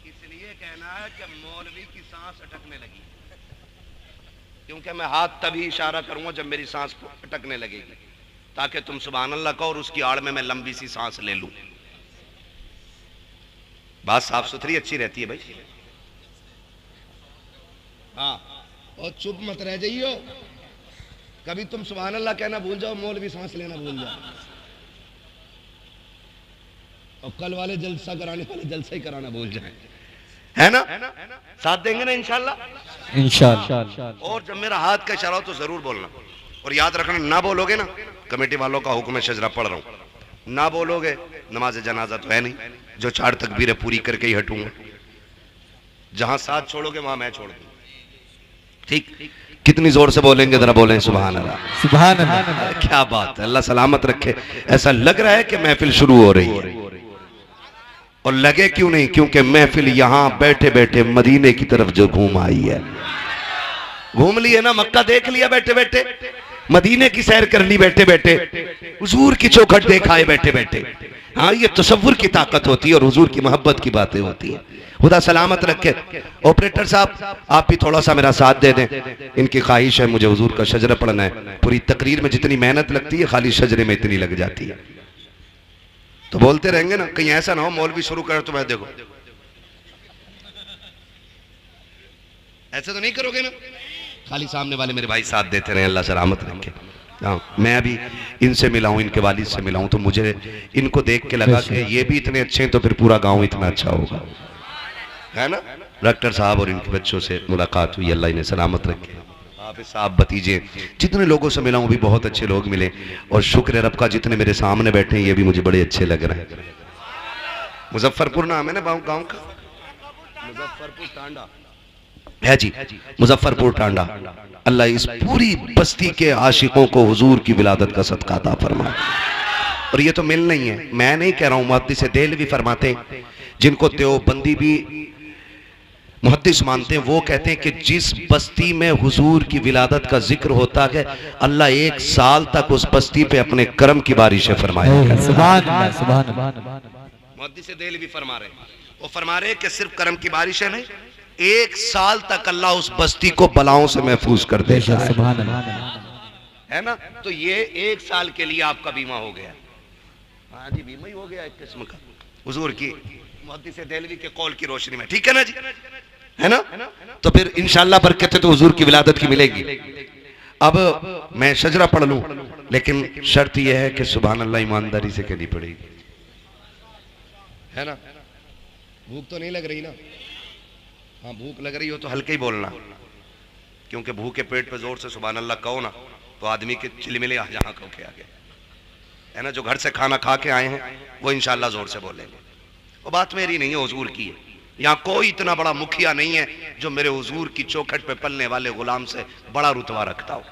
इसलिए कहना है कि मौलवी की सांस अटकने लगी, क्योंकि मैं हाथ तभी इशारा करूंगा जब मेरी सांस अटकने लगेगी, ताकि तुम सुभान अल्लाह कहो और उसकी आड़ में मैं लंबी सी सांस ले लूं। बात साफ सुथरी अच्छी रहती है भाई। हाँ, और चुप मत रह जाइयो, कभी तुम सुभान अल्लाह कहना भूल जाओ, मौलवी सांस लेना भूल जाओ, और कल वाले जलसा कराने वाले जलसा ही कराना भूल जाए, है ना। साथ देंगे ना इंशाल्लाह, इंशाअल्लाह। और जब मेरा हाथ का इशारा हो तो जरूर बोलना, और याद रखना ना बोलोगे ना, कमेटी वालों का हुक्म है शजरा पढ़ रहा हूं, ना बोलोगे नमाज जनाजा तो है नहीं, जो 4 तकबीरें पूरी करके ही हटूंगा। जहां साथ छोड़ोगे वहां मैं छोड़ दूंगा, ठीक? कितनी जोर से बोलेंगे जरा बोलें सुभान अल्लाह, सुभान अल्लाह। क्या बात है, अल्लाह सलामत रखे। ऐसा लग रहा है कि महफिल शुरू हो रही है, और लगे क्यों नहीं, क्योंकि महफिल यहां बैठे बैठे मदीने की तरफ जो घूम आई है। घूम लिए ना, मक्का देख लिया बैठे बैठे, मदीने की सैर कर ली बैठे बैठे, हुजूर की चौखट देखा है बैठे बैठे, हाँ, ये तसव्वुर की ताकत होती है और हुजूर की मोहब्बत की बातें होती हैं। खुदा सलामत रखे। ऑपरेटर साहब, आप भी थोड़ा सा मेरा साथ दे दें। इनकी ख्वाहिश है मुझे हुजूर का शजरा पढ़ना है। पूरी तकरीर में जितनी मेहनत लगती है खाली शजरे में इतनी लग जाती है। तो बोलते रहेंगे ना, कहीं ऐसा ना हो मौलवी शुरू करे तो मैं देखो ऐसा तो नहीं करोगे ना। खाली सामने वाले मेरे भाई साथ देते रहे, अल्लाह सलामत रखे। हाँ, मैं अभी इनसे मिला हूँ, इनके वालिद से मिला हूँ, तो मुझे इनको देख के लगा कि ये भी इतने अच्छे हैं तो फिर पूरा गांव इतना अच्छा होगा, है ना। डॉक्टर साहब और इनके बच्चों से मुलाकात हुई, अल्लाह इन्हें सलामत रखे। हाफिज साहब, भतीजे, जितने लोगों से मिला हूँ भी बहुत अच्छे लोग मिले। और शुक्र है रब का, जितने मेरे सामने बैठे हैं ये भी मुझे बड़े अच्छे लग रहे हैं। मुजफ्फरपुर नाम है ना गाँव का, मुजफ्फरपुर टांडा है जी, मुजफ्फरपुर टांडा। अल्लाह इस पूरी बस्ती के आशिकों को हुजूर की विलादत का सदका अता फरमाए। और ये तो मिल नहीं है, मैं नहीं कह रहा हूँ, मुहद्दिस देहलवी फरमाते हैं, जिनको देवबंदी भी मुहद्दिस मानते हैं, वो कहते हैं कि जिस बस्ती में हुजूर की विलादत का जिक्र होता है, अल्लाह 1 साल तक उस बस्ती पे अपने करम की बारिशें फरमाया। सुभान अल्लाह, सुभान अल्लाह। मुहद्दिस देहलवी फरमा रहे हैं, वो फरमा रहे हैं कि सिर्फ करम की बारिशें नहीं, 1 साल तक अल्लाह उस बस्ती को बलाओं से महफूज कर देता है, है ना। तो ये 1 साल के लिए आपका बीमा हो गया। हाँ जी, बीमा ही हो गया एक किस्म का, हुजूर की मुहद्दिस देहलवी के कौल की रोशनी में, ठीक है ना जी, है ना। तो फिर इंशाअल्लाह बरकत तो हुजूर की विलादत की मिलेगी। अब मैं शजरा पढ़ लूं, लेकिन शर्त यह है कि सुभान अल्लाह ईमानदारी से कहनी पड़ेगी, है ना। भूख तो नहीं लग रही ना? हाँ, भूख लग रही हो तो हल्के ही बोलना, क्योंकि भूखे पेट पे जोर से सुभान अल्लाह कहो ना तो आदमी के चिलमिले यहाँ कहो के आगे, है ना। जो घर से खाना खा के आए हैं वो इंशाअल्लाह जोर से बोलेंगे। वो बात मेरी नहीं है, हुजूर की है। यहाँ कोई इतना बड़ा मुखिया नहीं है जो मेरे हुजूर की चौखट पे पलने वाले गुलाम से बड़ा रुतबा रखता हो।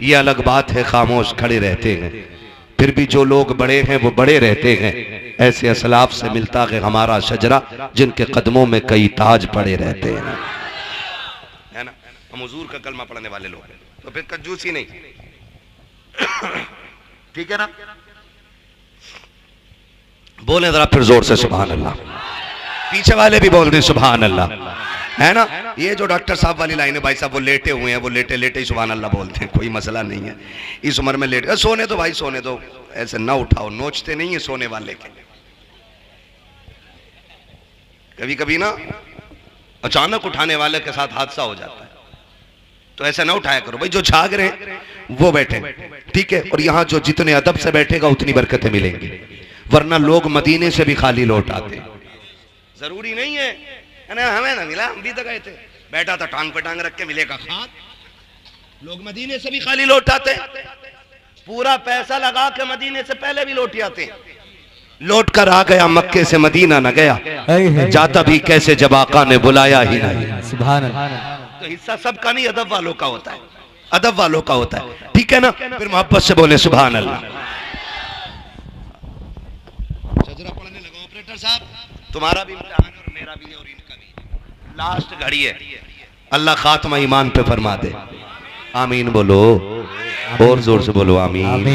ये अलग बात है, खामोश खड़े रहते हैं, फिर भी जो लोग बड़े हैं वो बड़े रहते हैं। ऐसे असलाफ से मिलता है हमारा शजरा, जिनके कदमों में कई ताज पड़े रहते हैं, है ना। हम हुजूर का कलमा पढ़ने वाले लोग हैं, तो फिर कंजूसी नहीं, ठीक है ना। बोले जरा फिर जोर से सुभान अल्लाह, पीछे वाले भी बोल रहे सुभान अल्लाह, है ना। ये जो डॉक्टर साहब वाली लाइन है, भाई साहब वो लेटे हुए हैं, वो लेटे लेटे ही सुभान अल्लाह बोलते हैं, कोई मसला नहीं है। इस उम्र में लेटे, सोने दो भाई, सोने दो, ऐसे ना उठाओ, नोचते नहीं है सोने वाले के। कभी कभी ना अचानक उठाने वाले के साथ हादसा हो जाता है, तो ऐसा ना उठाया करो भाई। जो झाग रहे हैं वो बैठे, ठीक है। और यहाँ जो जितने अदब से बैठेगा उतनी बरकतें मिलेंगी, वरना लोग मदीने से भी खाली लौट आते। जरूरी नहीं है हमें ना मिला, हम भी तो गए थे, बैठा था टांग पे टांग रख के, मिलेगा खाद। लोग मदीने से भी खाली लौट आते, पूरा पैसा लगा के मदीने से पहले भी लौट आते हैं। लौट कर आ गया मक्के से मदीना न गया, जाता भी कैसे जब आका ने बुलाया ही नहीं। सुभान अल्लाह। तो हिस्सा सबका नहीं, अदब वालों का होता है, अदब वालों का होता है, ठीक है ना। फिर मोहब्बत से बोले सुभान अल्लाह। सजरा पढ़ने लगा ऑपरेटर साहब, तुम्हारा भी इम्तिहान है और मेरा भी है और इनका भी, लास्ट घड़ी है। अल्लाह खात्मा ईमान पे फरमा दे, आमीन बोलो, और जोर से बोलो आमीन।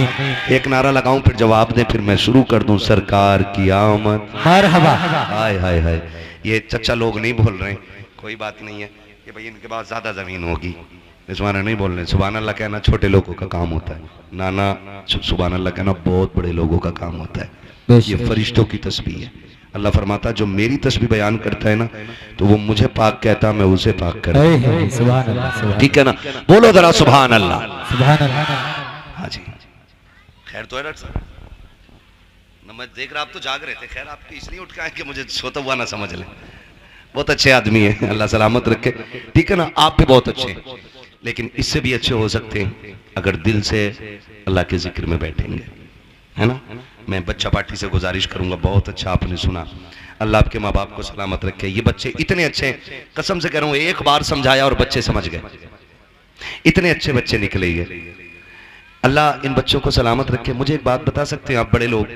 एक नारा लगाऊं फिर जवाब दें, फिर मैं शुरू कर दूं। सरकार की आमद मरहबा। हाय हाय हाय, ये चचा लोग नहीं बोल रहे, कोई बात नहीं है कि भाई इनके पास ज्यादा जमीन होगी, इसमाना नहीं बोल रहे। सुभान अल्लाह कहना छोटे लोगों का काम होता है, नाना सुभान अल्लाह कहना बहुत बड़े लोगों का काम होता है। ये फरिश्तों की तस्बीह है। अल्लाह फरमाता जो मेरी तस्बीह बयान करता है ना, तो वो मुझे पाक कहता, मैं उसे पाक करता हूं, ठीक है ना। बोलो जरा सुभान अल्लाह, सुभान अल्लाह। हाँ जी, खैर तो है डॉक्टर साहब, मैं देख रहा आप तो जाग रहे थे, खैर आपके इसलिए उठ के आए कि मुझे सोता हुआ ना समझ ले। बहुत अच्छे आदमी है, अल्लाह सलामत रखे, ठीक है ना। आप भी बहुत अच्छे हैं, लेकिन इससे भी अच्छे हो सकते हैं अगर दिल से अल्लाह के जिक्र में बैठेंगे, है ना। मैं बच्चा पार्टी से गुजारिश करूंगा, बहुत अच्छा आपने सुना, अल्लाह आपके माँ बाप को सलामत रखे। ये बच्चे इतने अच्छे हैं, कसम से कह रहा हूँ, एक बार समझाया और बच्चे समझ गए, इतने अच्छे बच्चे निकले ये। अल्लाह इन बच्चों को सलामत रखे। मुझे एक बात बता सकते हैं आप बड़े लोग,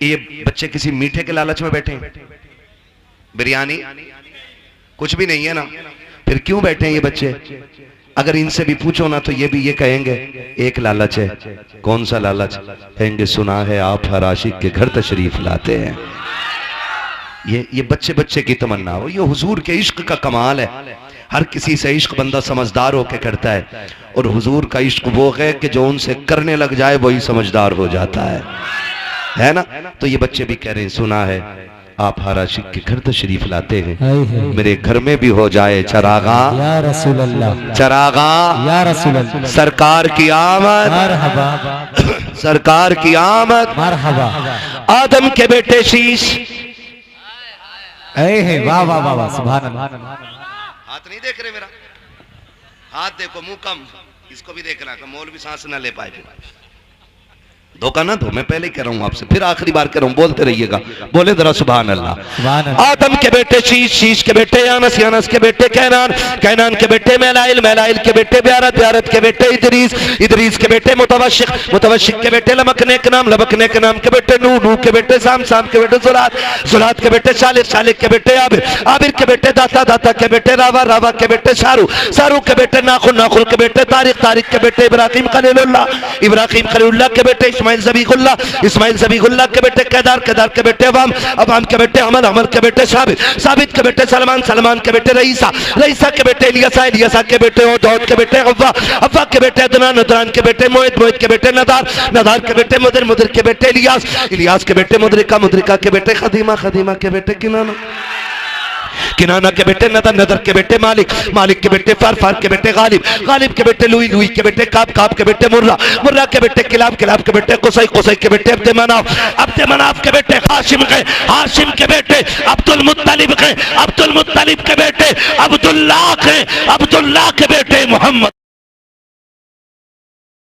ये बच्चे किसी मीठे के लालच में बैठे हैं? बिरयानी कुछ भी नहीं है ना, फिर क्यों बैठे हैं ये बच्चे? अगर इनसे भी पूछो ना तो ये भी ये कहेंगे एक लालच है। कौन सा लालच? कहेंगे सुना है आप हर आशिक के घर तशरीफ लाते हैं। ये बच्चे बच्चे की तमन्ना हो। ये हुजूर के इश्क का कमाल है। हर किसी से इश्क बंदा समझदार होकर करता है, और हुजूर का इश्क वो है कि जो उनसे करने लग जाए वही समझदार हो जाता है ना। तो ये बच्चे भी कह रहे हैं सुना है आप हर आशिक के घर तशरीफ लाते हैं, मेरे घर में भी हो जाए चरागा या रसूल अल्लाह, चरागा या रसूल अल्लाह, सरकार की आमद, मरहबा सरकार की आमद। मरहबा। आदम के बेटे शीश। वाह वाह वाह वाह, सुभान अल्लाह। हाथ नहीं देख रहे मेरा? हाथ देखो, मुंह कम, इसको भी देखना कि मौलवी सांस ना ले पाए। धोखा ना दो, मैं पहले कह रहा हूं आपसे, फिर आखिरी बार कह रहा हूं, बोलते रहिएगा। बोले जरा सुभान अल्लाह। आदम के बेटे शीश, शीश के बेटे यानस, यानस के बेटे कैनान, कैनान के बेटे मैलाइल, मैलाइल के बेटे ब्यारत, ब्यारत के बेटे इदरीस, इदरीस के बेटे मुतवशिक, मुतवशिक के बेटे लमकने के नाम, लमकने के नाम के बेटे नूह, नूह के बेटे साम, साम के बेटे जुलात, जुलात के बेटे शालिक, शालिक के बेटे आबिर, आबिर के बेटे दाता, दाता के बेटे रावा, रावा के बेटे शारू, शारू के बेटे नाखुन, नाखुन के बेटे तारिक, तारिक के बेटे इब्राहिम खलीलुल्लाह, इब्राहिम खलीलुल्लाह के बेटे इस्माइल ज़बीहुल्लाह, इस्माइल ज़बीहुल्लाह के बेटे केदार, केदार के बेटे अवाम, अवाम के बेटे अमल, अमल के बेटे साबित, साबित के बेटे सलमान, सलमान के बेटे रईसा, रईसा के बेटे इलियासा, इलियासा के बेटे दाऊद के बेटे अव्वा, अव्वा के बेटे अदनान, अदनान के बेटे मोहित, मोहित के बेटे नदार, नदार के बेटे मुदिर, मुदिर के बेटे इलियास, इलियास के बेटे मुदरिका, मुदरिका के बेटे खदीमा, खदीमा के बेटे किनाना, किनाना के बेटे नदर, नदर के बेटे मालिक, मालिक के बेटे फार, फार के बेटे गालिब, गालिब के बेटे लुई, लुई के बेटे काब, काब के बेटे मुर्रा, मुर्रा के बेटे किलाब, किलाब के बेटे कुसै, कुसै के बेटे अब्दे मनाफ, अब्दे मनाफ के बेटे हाशिम गए, हाशिम के बेटे अब्दुल मुत्तलिब गए, अब्दुल मुत्तलिब के बेटे अब्दुल्लाह के, अब्दुल्लाह के बेटे मोहम्मद।